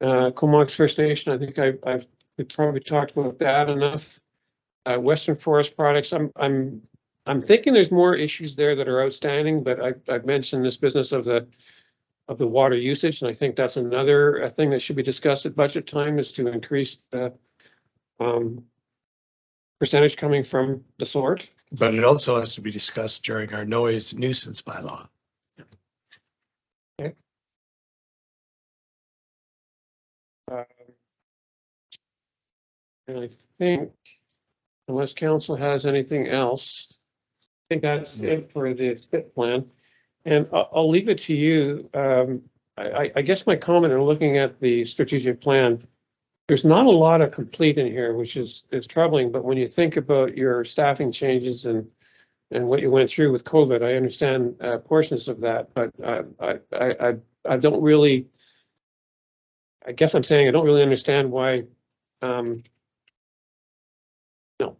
Comox First Nation, I think we probably talked about that enough. Western Forest Products, I'm thinking there's more issues there that are outstanding, but I've mentioned this business of the water usage, and I think that's another thing that should be discussed at budget time, is to increase the percentage coming from the sort. But it also has to be discussed during our noise nuisance bylaw. And I think, unless council has anything else, I think that's it for the FIT plan. And I'll leave it to you. I guess my comment in looking at the strategic plan, there's not a lot of complete in here, which is troubling. But when you think about your staffing changes and what you went through with COVID, I understand portions of that. But I don't really. I guess I'm saying I don't really understand why. No,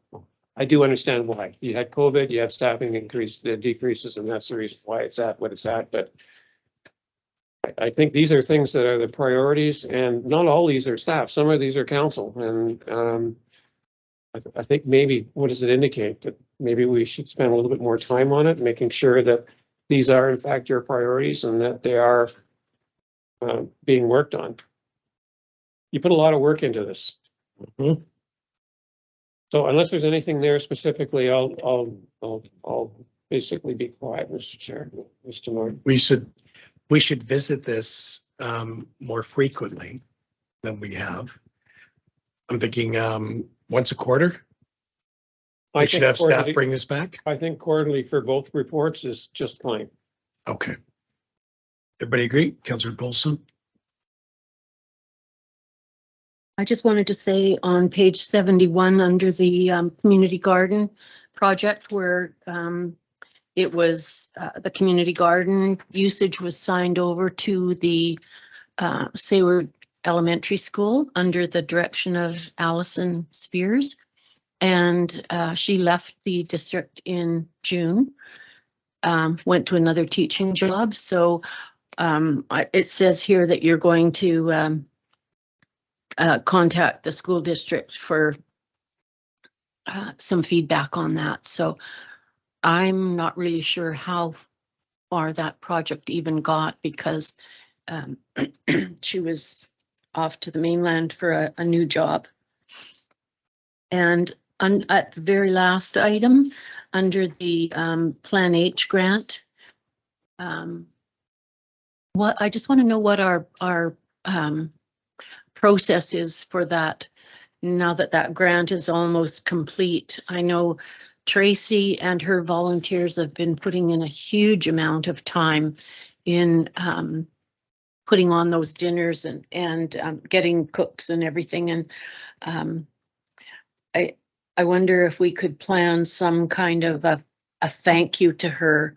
I do understand why. You had COVID, you had staffing decreases, and that's the reason why it's at what it's at. But I think these are things that are the priorities, and not all these are staff. Some of these are council, and I think maybe, what does it indicate? That maybe we should spend a little bit more time on it, making sure that these are in fact your priorities and that they are being worked on. You put a lot of work into this. Mhm. So unless there's anything there specifically, I'll basically be quiet, Mr. Chair, Mr. Moore. We should visit this more frequently than we have. I'm thinking once a quarter. We should have staff bring this back. I think quarterly for both reports is just fine. Okay. Everybody agree? Councillor Golson? I just wanted to say on page 71, under the community garden project where it was the community garden usage was signed over to the Sayward Elementary School under the direction of Allison Spears. And she left the district in June, went to another teaching job. So it says here that you're going to contact the school district for some feedback on that. So I'm not really sure how far that project even got because she was off to the mainland for a new job. And at the very last item, under the Plan H grant, what I just want to know what our process is for that now that that grant is almost complete. I know Tracy and her volunteers have been putting in a huge amount of time in putting on those dinners and getting cooks and everything. And I wonder if we could plan some kind of a thank you to her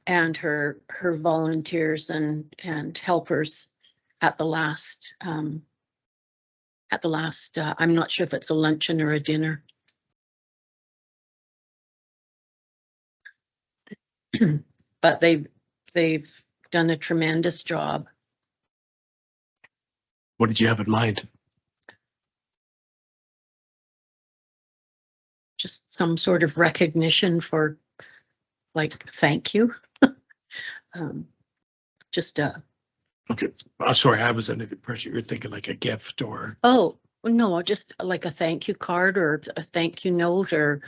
and her volunteers and helpers at the last I'm not sure if it's a luncheon or a dinner. But they've done a tremendous job. What did you have in mind? Just some sort of recognition for, like, thank you. Just Okay. Oh, sorry, I was under the impression you're thinking like a gift or. oh no, just like a thank you card or a thank you note or.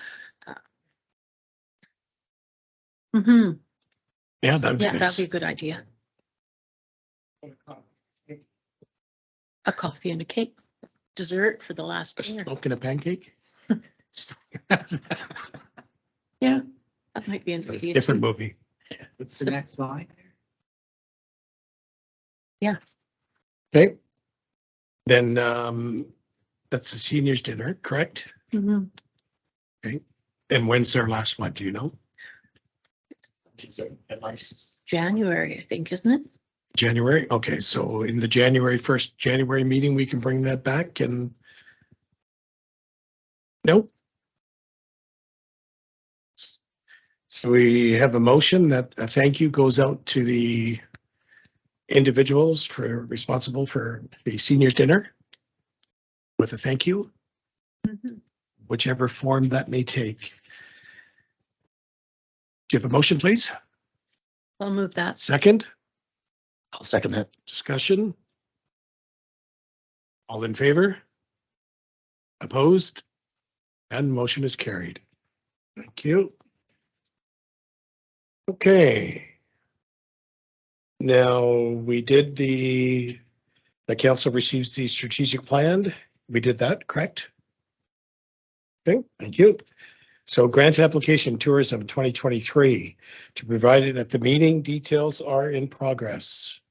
Yeah, that'd be Yeah, that'd nice. be a good idea. A coffee and a cake, dessert for the last dinner. Smoking a pancake? Yeah, that might be an idea. Different movie. What's the next line? Yeah. Okay. Then that's the seniors dinner, correct? Mhm. And when's their last one? Do you know? January, I think, isn't it? January? Okay, so in the first January meeting, we can bring that back and. Nope. So we have a motion that a thank you goes out to the individuals responsible for the seniors dinner with a thank you, whichever form that may take. Do you have a motion, please? I'll move that. Second, I'll second that. discussion. All in favor? Opposed? And motion is carried. Thank you. Okay. Now, we did the council receives the strategic plan. We did that, correct? Okay, thank you. So grant application tourism 2023 to provide it at the meeting. Details are in progress.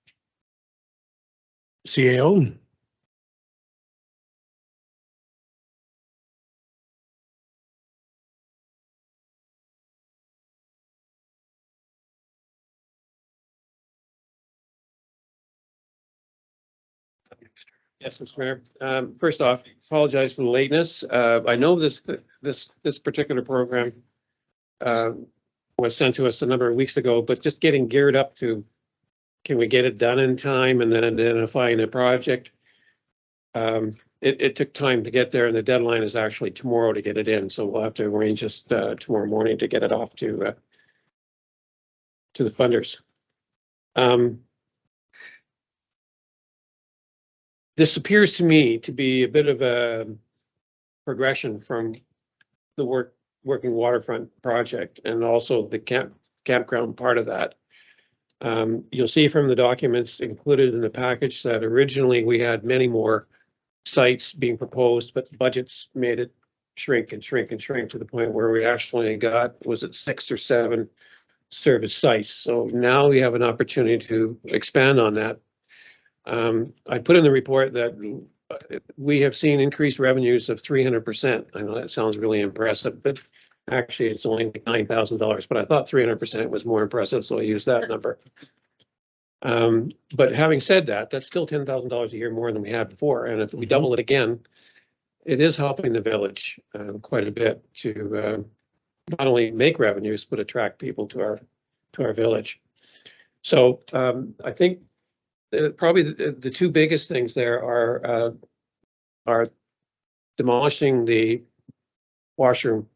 CAO. Yes, Mr. Mayor. First off, apologize for the lateness. I know this particular program was sent to us a number of weeks ago, but just getting geared up to, can we get it done in time and then identifying the project? It took time to get there and the deadline is actually tomorrow to get it in. So we'll have to arrange this tomorrow morning to get it off to the funders. This appears to me to be a bit of a progression from the working waterfront project and also the campground part of that. You'll see from the documents included in the package that originally we had many more sites being proposed, but budgets made it shrink and shrink and shrink to the point where we actually got, was it 6 or 7 service sites? So now we have an opportunity to expand on that. I put in the report that we have seen increased revenues of 300%. I know that sounds really impressive, but actually it's only $9,000, but I thought 300% was more impressive, so I used that number. But having said that, that's still $10,000 a year more than we had before. And if we double it again, it is helping the village quite a bit to not only make revenues, but attract people to our village. So I think probably the 2 biggest things there are demolishing the washroom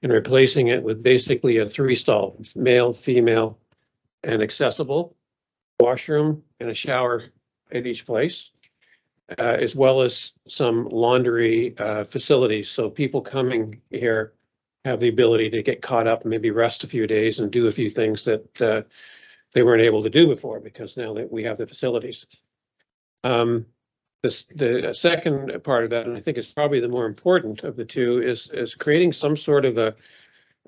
and replacing it with basically a 3-stall, male, female, and accessible washroom and a shower at each place, as well as some laundry facilities. So people coming here have the ability to get caught up and maybe rest a few days and do a few things that they weren't able to do before, because now that we have the facilities. The second part of that, and I think it's probably the more important of the 2, is creating some sort of a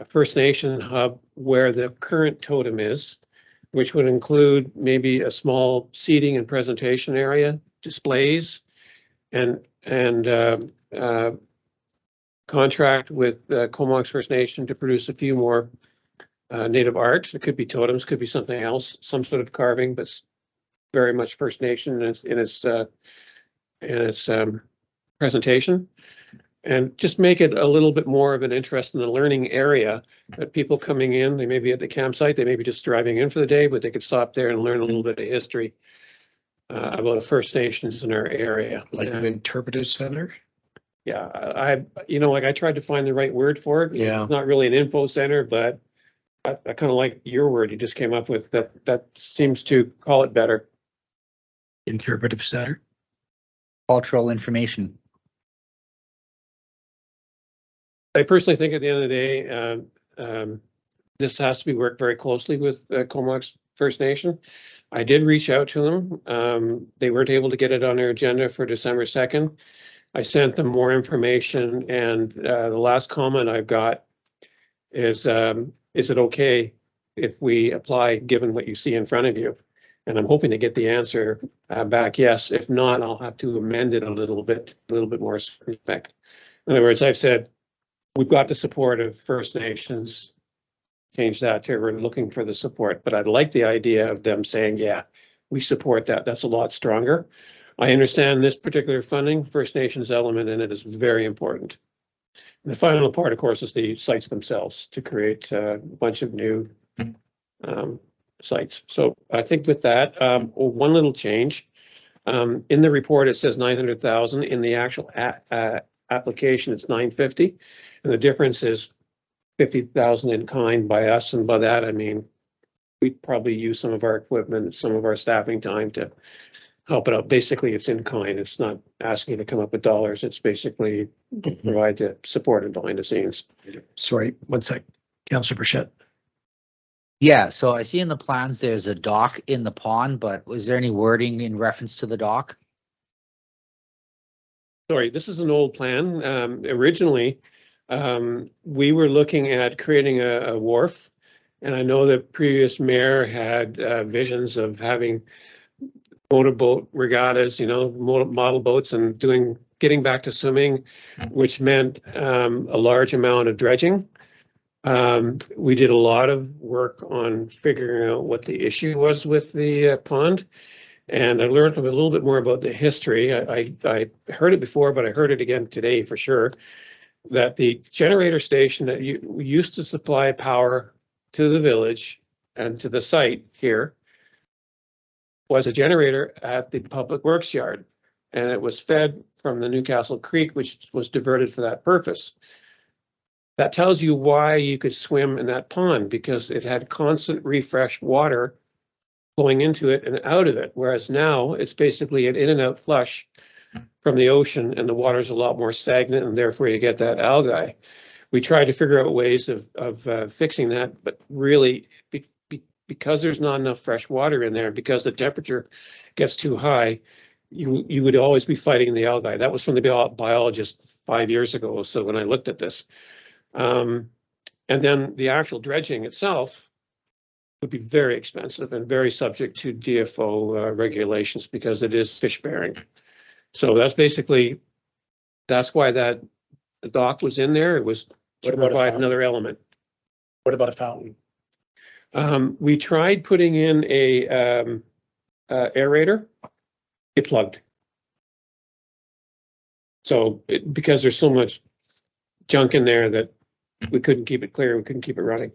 First Nation hub where the current totem is, which would include maybe a small seating and presentation area, displays, and contract with Comox First Nation to produce a few more native art. It could be totems, could be something else, some sort of carving, but very much First Nation in its presentation, and just make it a little bit more of an interest in the learning area that people coming in, they may be at the campsite, they may be just driving in for the day, but they could stop there and learn a little bit of history about the First Nations in our area. Like an interpretive center? Yeah, I tried to find the right word for it. Yeah. It's not really an info center, but I kind of like your word you just came up with. That seems to call it better. Interpretive center? Cultural information. I personally think at the end of the day, this has to be worked very closely with Comox First Nation. I did reach out to them. They weren't able to get it on their agenda for December 2nd. I sent them more information, and the last comment I've got is it okay if we apply given what you see in front of you? And I'm hoping to get the answer back, yes. If not, I'll have to amend it a little bit more respect. In other words, I've said, we've got the support of First Nations. Change that to we're looking for the support, but I'd like the idea of them saying, yeah, we support that. That's a lot stronger. I understand this particular funding, First Nations element in it is very important. And the final part, of course, is the sites themselves to create a bunch of new sites. So I think with that, one little change. In the report, it says 900,000. In the actual application, it's 950. And the difference is 50,000 in kind by us. And by that, I mean, we probably use some of our equipment, some of our staffing time to help it out. Basically, it's in kind. It's not asking to come up with dollars. It's basically provide the support and behind the scenes. Sorry, 1 sec. Councillor Burchett. Yeah, so I see in the plans there's a dock in the pond, but was there any wording in reference to the dock? Sorry, this is an old plan. Originally, we were looking at creating a wharf. And I know the previous mayor had visions of having motorboat regattas, model boats and getting back to swimming, which meant a large amount of dredging. We did a lot of work on figuring out what the issue was with the pond. And I learned a little bit more about the history. I heard it before, but I heard it again today for sure, that the generator station that we used to supply power to the village and to the site here was a generator at the public works yard. And it was fed from the Newcastle Creek, which was diverted for that purpose. That tells you why you could swim in that pond, because it had constant refresh water flowing into it and out of it. Whereas now it's basically an in and out flush from the ocean, and the water's a lot more stagnant, and therefore you get that algae. we tried to figure out ways of fixing that, but really because there's not enough fresh water in there, because the temperature gets too high, you would always be fighting the algae. That was from the biologist 5 years ago. So when I looked at this, and then the actual dredging itself would be very expensive and very subject to DFO regulations because it is fish bearing. So that's basically, that's why the dock was in there. It was to What about a provide fountain? another element. What about a fountain? We tried putting in a aerator. It plugged. So because there's so much junk in there that we couldn't keep it clear, we couldn't keep it running.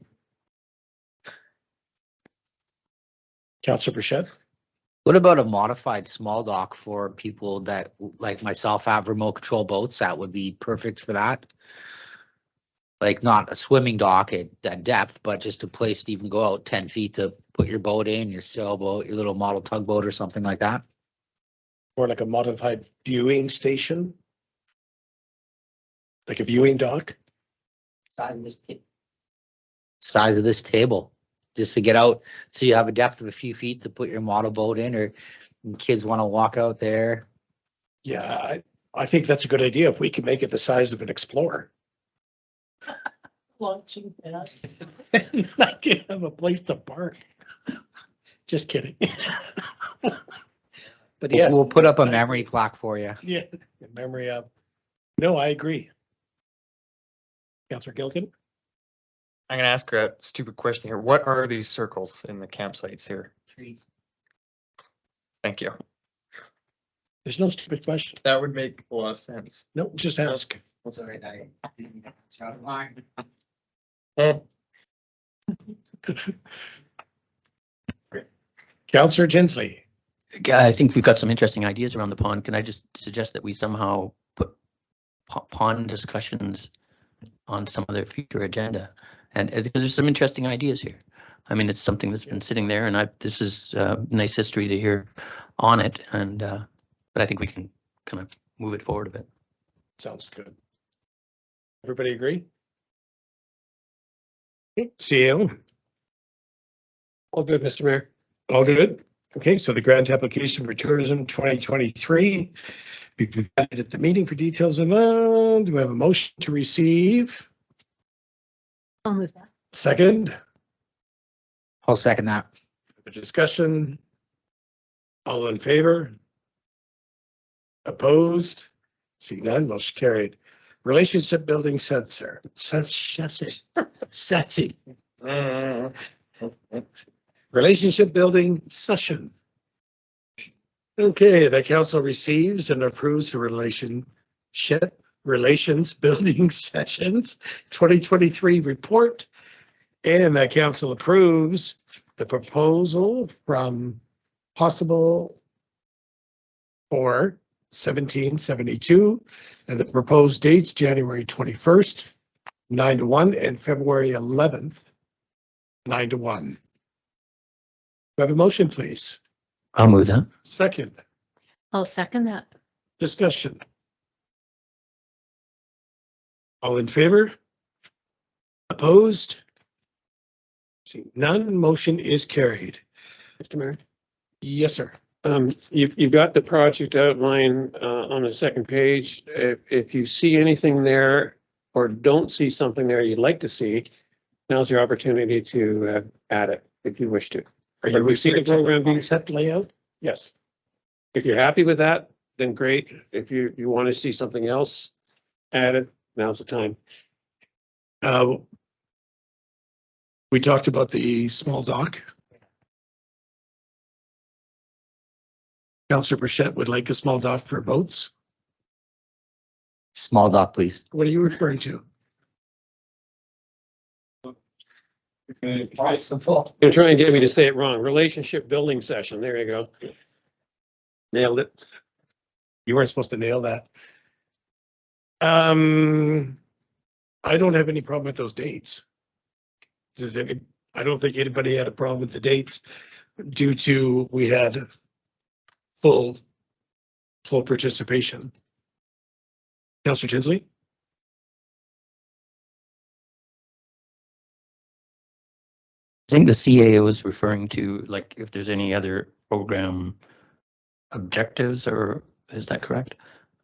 Councillor Bichette? What about a modified small dock for people that, like myself, have remote control boats? That would be perfect for that. Like not a swimming dock at depth, but just a place to even go out 10 feet to put your boat in, your sailboat, your little model tugboat or something like that. Or like a modified viewing station? Like a viewing dock? Size of this table, just to get out, so you have a depth of a few feet to put your model boat in, or kids want to walk out there. Yeah, I think that's a good idea if we can make it the size of an Explorer. Launching us. I can have a place to park. Just kidding. But yes. We'll put up a memory plaque for you. Yeah, memory of. No, I agree. Councillor Gilkin? I'm gonna ask a stupid question here. What are these circles in the campsites here? Trees. Thank you. There's no stupid question. That would make a lot of sense. No, just ask. Sorry, Councillor Tinsley? I think we've got some interesting ideas around the pond. Can I just suggest that we somehow put pond discussions on some other future agenda? And because there's some interesting ideas here. I mean, it's something that's been sitting there, and this is nice history to hear on it. And but I think we can kind of move it forward a bit. Sounds good. Everybody agree? CEO? All good, Mr. Mayor. All good? Okay, so the grant application for tourism 2023. Be provided at the meeting for details of that. Do we have a motion to receive? I'll move that. Second, I'll second that. the discussion. All in favor? Opposed? See none, motion carried. Relationship building sensor. Setting. Relationship building session. Okay, the council receives and approves the relations building sessions 2023 report. And the council approves the proposal from Possible for 1772 and the proposed dates January 21st, 9 to 1 and February 11th, 9 to 1. Do I have a motion, please? I'll move that. Second, I'll second that. discussion. All in favor? Opposed? See none, motion is carried. Mr. Mayor. Yes, sir. You've got the project outline on the second page. If you see anything there or don't see something there you'd like to see, now's your opportunity to add it if you wish to. Are But we've seen the program being concept layout? Yes. If you're happy with that, then great. If you want to see something else added, now's the time. We talked about the small dock. Councillor Bichette would like a small dock for boats. Small dock, please. What are you referring to? You're trying to get me to say it wrong. Relationship building session. There you go. Nailed it. You weren't supposed to nail that. I don't have any problem with those dates. I don't think anybody had a problem with the dates due to we had full participation. Councillor Tinsley? I think the CAO is referring to like if there's any other program objectives, or is that correct?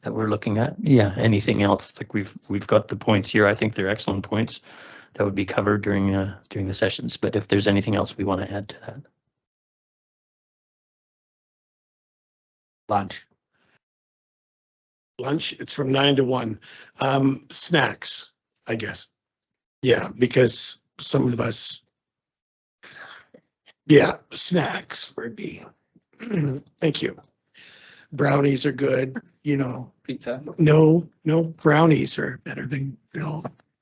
That we're looking at? Yeah, anything else? Like we've got the points here. I think they're excellent points that would be covered during the sessions. But if there's anything else we want to add to that. Lunch. Lunch, it's from 9 to 1. Snacks, I guess. Yeah, because some of us. Yeah, snacks would be. Thank you. Brownies are good, you know. Pizza. No, brownies are better than,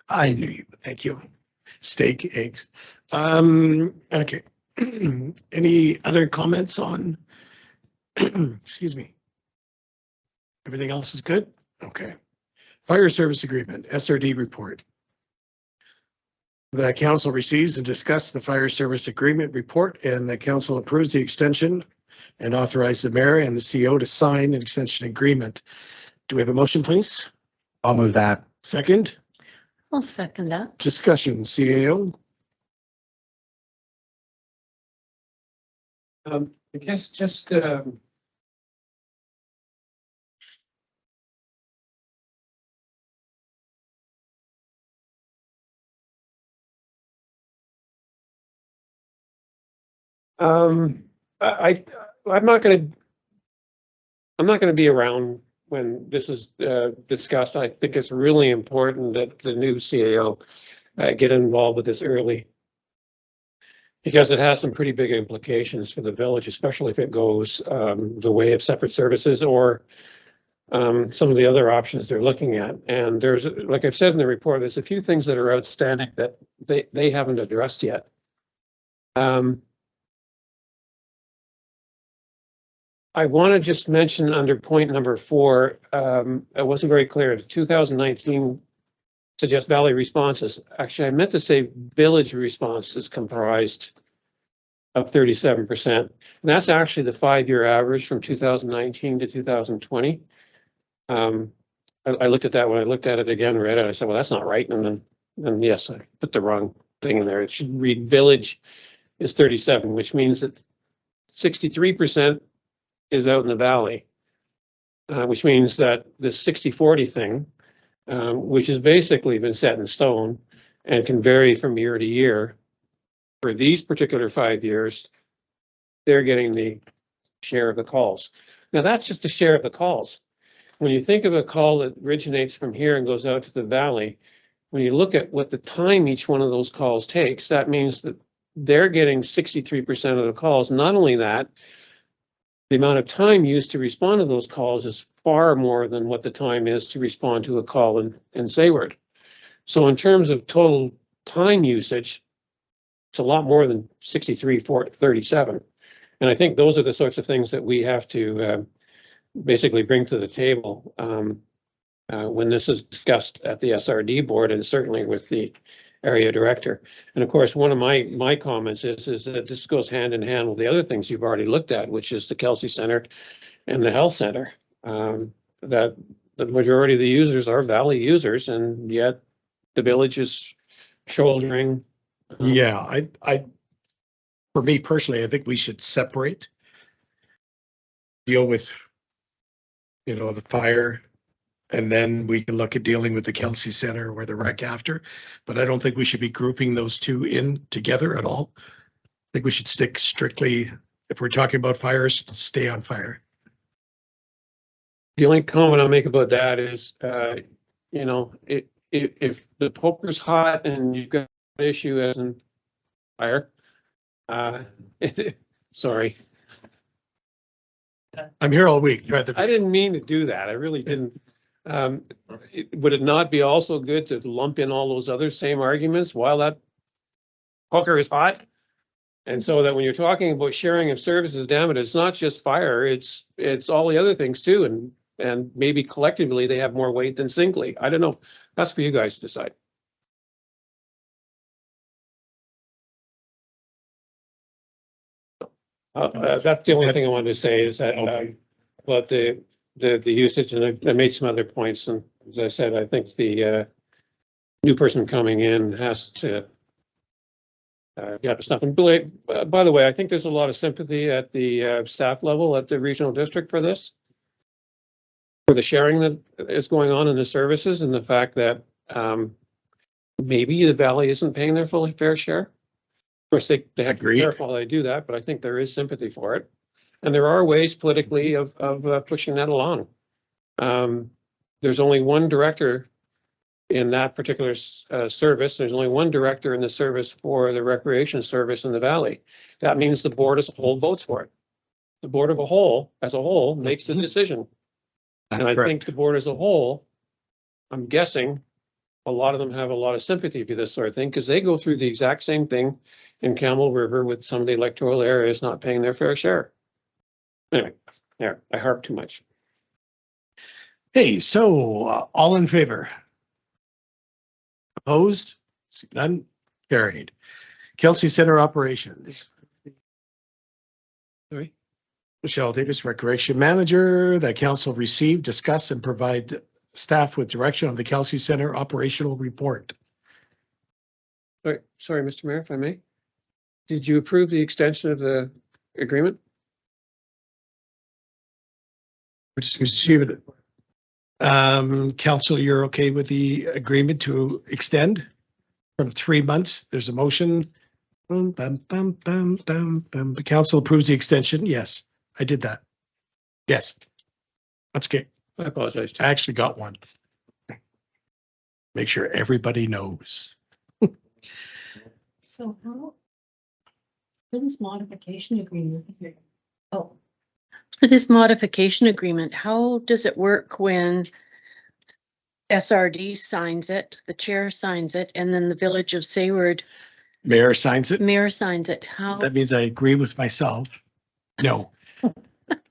I knew you. Thank you. Steak, eggs. Okay. Any other comments on? Excuse me. Everything else is good? Okay. Fire service agreement, SRD report. The council receives and discusses the fire service agreement report, and the council approves the extension and authorizes the mayor and the CO to sign an extension agreement. Do we have a motion, please? I'll move that. Second, I'll second that. discussion, CAO. I guess just, I'm not gonna be around when this is discussed. I think it's really important that the new CAO get involved with this early, because it has some pretty big implications for the village, especially if it goes the way of separate services or some of the other options they're looking at. And there's, like I've said in the report, there's a few things that are outstanding that they haven't addressed yet. I want to just mention under point number 4, it wasn't very clear. The 2019 suggest valley responses. Actually, I meant to say village responses comprised of 37%. And that's actually the 5-year average from 2019 to 2020. I looked at that when I looked at it again, read it. I said, well, that's not right. And then yes, I put the wrong thing in there. It should read village is 37, which means that 63% is out in the valley, which means that the 60-40 thing, which has basically been set in stone and can vary from year to year, for these particular 5 years, they're getting the share of the calls. Now, that's just a share of the calls. When you think of a call that originates from here and goes out to the valley, when you look at what the time each one of those calls takes, that means that they're getting 63% of the calls. Not only that, the amount of time used to respond to those calls is far more than what the time is to respond to a call in Sayward. So in terms of total time usage, it's a lot more than 63-37. And I think those are the sorts of things that we have to basically bring to the table when this is discussed at the SRD board, and certainly with the area director. And of course, one of my comments is that this goes hand in hand with the other things you've already looked at, which is the Kelsey Center and the health center. That the majority of the users are valley users, and yet the village is shouldering. Yeah, I, for me personally, I think we should separate, deal with, the fire, and then we can look at dealing with the Kelsey Center or the rec after. But I don't think we should be grouping those two in together at all. I think we should stick strictly, if we're talking about fires, stay on fire. The only comment I'll make about that is, if the poker's hot and you've got an issue as in fire, sorry. I'm here all week. I didn't mean to do that. I really didn't. Would it not be also good to lump in all those other same arguments while that poker is hot? And so that when you're talking about sharing of services, damn it, it's not just fire, it's all the other things too. And maybe collectively they have more weight than singly. I don't know. That's for you guys to decide. That's the only thing I wanted to say is that about the usage, and I made some other points. And as I said, I think the new person coming in has to got stuff. And by the way, I think there's a lot of sympathy at the staff level at the regional district for this. For the sharing that is going on in the services and the fact that maybe the valley isn't paying their full fair share. Of course, they have to be Agreed. careful they do that, but I think there is sympathy for it. And there are ways politically of pushing that along. There's only one director in that particular service. There's only one director in the service for the recreation service in the valley. That means the board as a whole votes for it. The board as a whole makes the decision. And I think the board as a whole, I'm guessing, a lot of them have a lot of sympathy for this sort of thing because they go through the exact same thing in Camel River with some of the electoral areas not paying their fair share. Anyway, there, I harp too much. Hey, so all in favor? Opposed? None? Carried. Kelsey Center Operations. Sorry. Michelle Davis, Recreation Manager, that council receive, discuss, and provide staff with direction on the Kelsey Center operational report. Sorry, Mr. Mayor, if I may. Did you approve the extension of the agreement? Receive it. Council, you're okay with the agreement to extend from 3 months? There's a motion. The council approves the extension. Yes, I did that. Yes. That's okay. I apologize. I actually got one. Make sure everybody knows. So how? For this modification agreement. Oh, For this modification agreement, how does it work when SRD signs it, the chair signs it, and then the Village of Sayward Mayor signs it. mayor signs it? How? That means I agree with myself. No.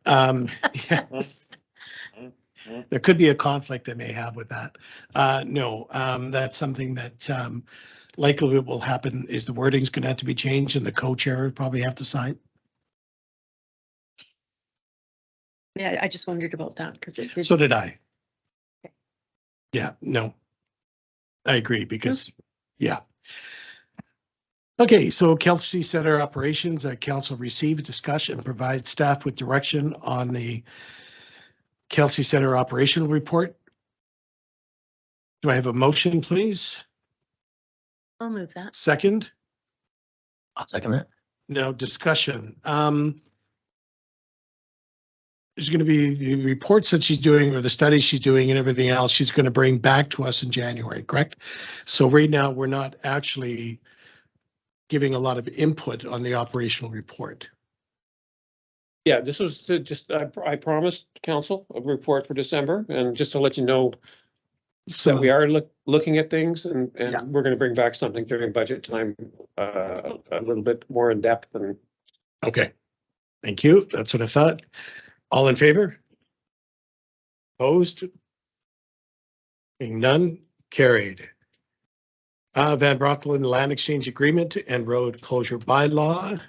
Yes. There could be a conflict I may have with that. No, that's something that likely will happen is the wording's going to have to be changed and the co-chair would probably have to sign. Yeah, I just wondered about that because it did. So did I. Yeah, no. I agree because, yeah. Okay, so Kelsey Center Operations, council receive, discuss, and provide staff with direction on the Kelsey Center operational report. Do I have a motion, please? I'll move that. Second? I'll second that. No discussion. There's going to be the reports that she's doing or the studies she's doing and everything else she's going to bring back to us in January, correct? So right now, we're not actually giving a lot of input on the operational report. Yeah, this was to just, I promised council a report for December and just to let you know that So we are looking at things and Yeah. we're going to bring back something during budget time, a little bit more in depth and okay, thank you. That's what I thought. All in favor? Opposed? Being none, carried. Van Brocklin Land Exchange Agreement and Road Closure Bylaw.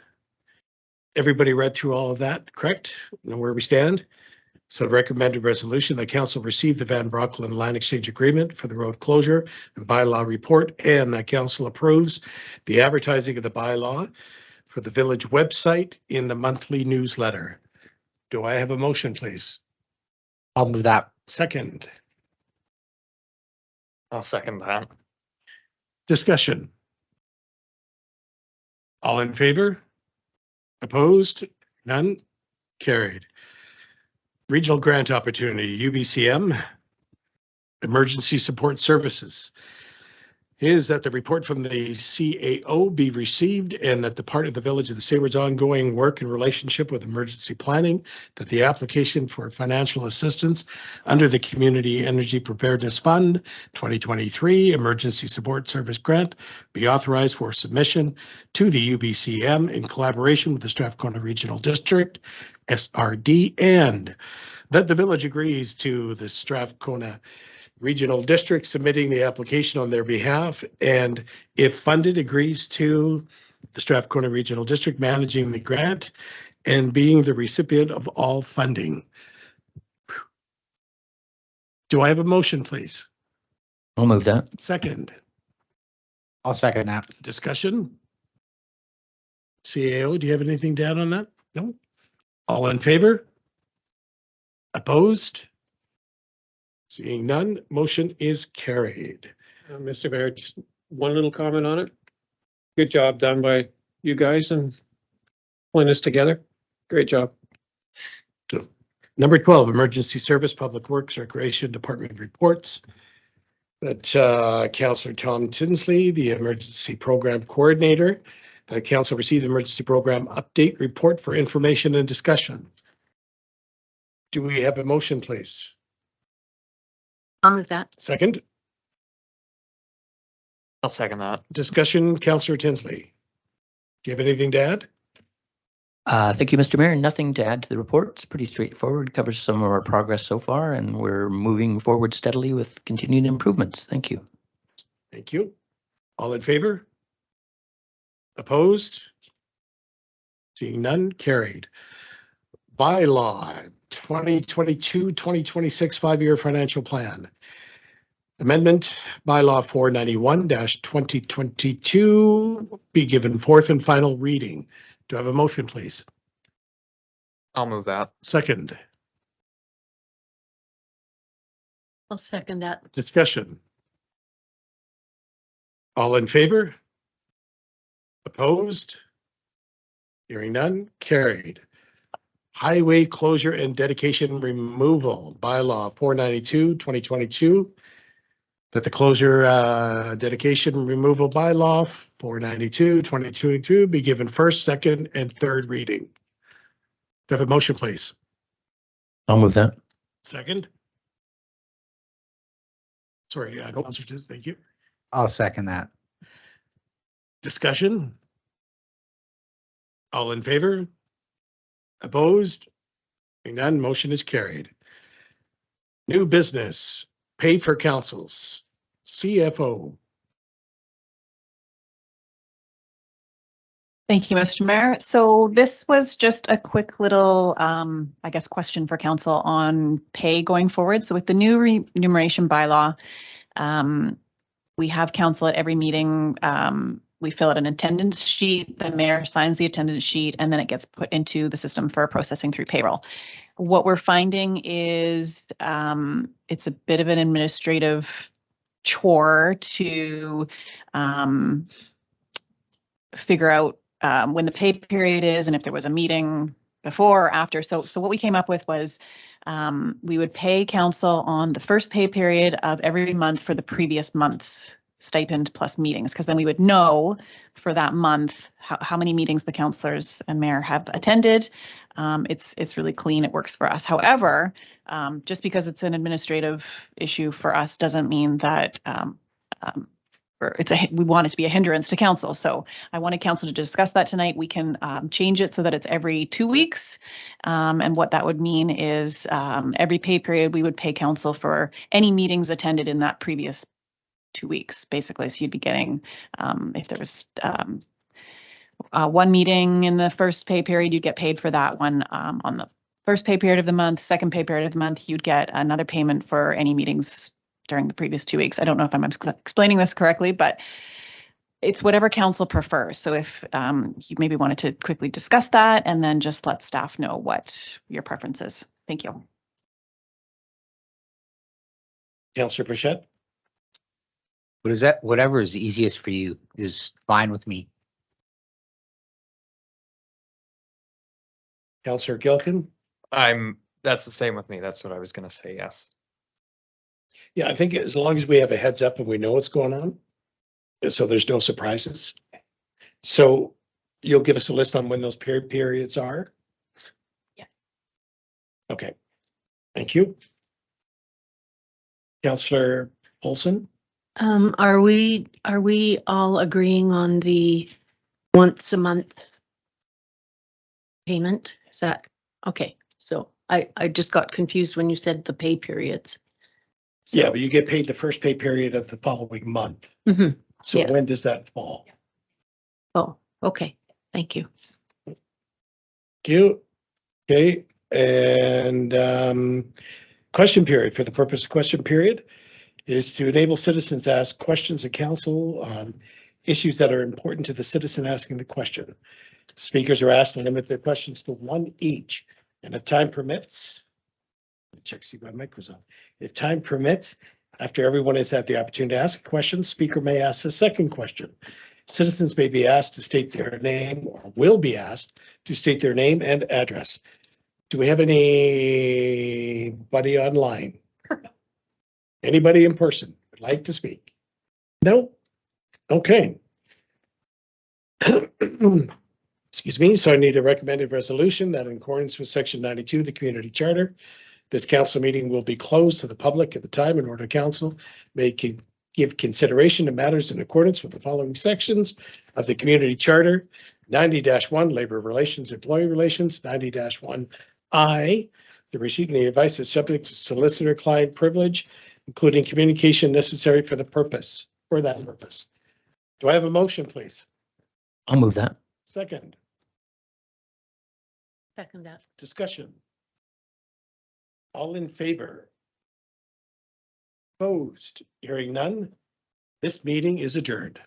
Everybody read through all of that, correct? Know where we stand? So recommended resolution, the council received the Van Brocklin Land Exchange Agreement for the road closure and bylaw report, and that council approves the advertising of the bylaw for the village website in the monthly newsletter. Do I have a motion, please? I'll move that. Second, I'll second that. discussion. All in favor? Opposed? None? Carried. Regional grant opportunity, UBCM, Emergency Support Services. Is that the report from the CAO be received and that the part of the Village of the Sayward's ongoing work in relationship with emergency planning, that the application for financial assistance under the Community Energy Preparedness Fund 2023 Emergency Support Service Grant be authorized for submission to the UBCM in collaboration with the Strathcona Regional District, SRD, and that the village agrees to the Strathcona Regional District submitting the application on their behalf, and if funded, agrees to the Strathcona Regional District managing the grant and being the recipient of all funding. Do I have a motion, please? I'll move that. Second, I'll second that. discussion? CAO, do you have anything to add on that? No? All in favor? Opposed? Seeing none, motion is carried. Mr. Mayor, just one little comment on it. Good job done by you guys and pulling this together. Great job. Number 12, Emergency Service, Public Works, Recreation Department reports. That Councillor Tom Tinsley, the Emergency Program Coordinator, the council received the Emergency Program Update Report for information and discussion. Do we have a motion, please? On with that. Second, I'll second that. discussion, Councillor Tinsley. Do you have anything to add? Thank you, Mr. Mayor. Nothing to add to the report. It's pretty straightforward, covers some of our progress so far, and we're moving forward steadily with continued improvements. Thank you. Thank you. All in favor? Opposed? Seeing none, carried. Bylaw 2022-2026 5-year financial plan. Amendment bylaw 491-2022 be given fourth and final reading. Do I have a motion, please? I'll move that. Second, I'll second that. discussion. All in favor? Opposed? Hearing none, carried. Highway closure and dedication removal bylaw 492-2022. That the closure dedication removal bylaw 492-2022 be given first, second, and third reading. Do I have a motion, please? I'll move that. Second? Sorry, Councillor Tiz, thank you. I'll second that. Discussion? All in favor? Opposed? Hearing none, motion is carried. New business, pay for councils, CFO. Thank you, Mr. Mayor. So this was just a quick little, I guess, question for council on pay going forward. So with the new remuneration bylaw, we have council at every meeting. We fill out an attendance sheet, the mayor signs the attendance sheet, and then it gets put into the system for processing through payroll. What we're finding is it's a bit of an administrative chore to figure out when the pay period is and if there was a meeting before or after. So what we came up with was we would pay council on the first pay period of every month for the previous month's stipend plus meetings, because then we would know for that month how many meetings the councillors and mayor have attended. It's really clean. It works for us. However, just because it's an administrative issue for us doesn't mean that we want it to be a hindrance to council. So I wanted council to discuss that tonight. We can change it so that it's every 2 weeks. And what that would mean is every pay period, we would pay council for any meetings attended in that previous 2 weeks, basically. So you'd be getting, if there was one meeting in the first pay period, you'd get paid for that one on the first pay period of the month. Second pay period of the month, you'd get another payment for any meetings during the previous 2 weeks. I don't know if I'm explaining this correctly, but it's whatever council prefers. So if you maybe wanted to quickly discuss that and then just let staff know what your preference is. Thank you. Councillor Bichette? What is that? Whatever is easiest for you is fine with me. Councillor Gilkin? That's the same with me. That's what I was gonna say, yes. Yeah, I think as long as we have a heads up and we know what's going on, so there's no surprises. So you'll give us a list on when those periods are? Yes. Okay, thank you. Councillor Olson? Are we all agreeing on the once a month payment? Is that, okay, so I just got confused when you said the pay periods. So- Yeah, but you get paid the first pay period of the following month. Mhm. So Yeah. when does that fall? Oh, okay, thank you. Thank you. Okay, and question period, for the purpose of question period is to enable citizens to ask questions of council on issues that are important to the citizen asking the question. Speakers are asked to limit their questions to one each, and if time permits, check, see my mic was on. If time permits, after everyone has had the opportunity to ask a question, speaker may ask a second question. Citizens may be asked to state their name or will be asked to state their name and address. Do we have anybody online? Anybody in person would like to speak? No? Okay. Excuse me, so I need a recommended resolution that in accordance with section 92 of the community charter, this council meeting will be closed to the public at the time in order council may give consideration to matters in accordance with the following sections of the community charter: 90-1 labor relations, employee relations, 90-1I, the receiving the advice is subject to solicitor client privilege, including communication necessary for that purpose. Do I have a motion, please? I'll move that. Second, Second that. discussion. All in favor? Opposed? Hearing none. This meeting is adjourned.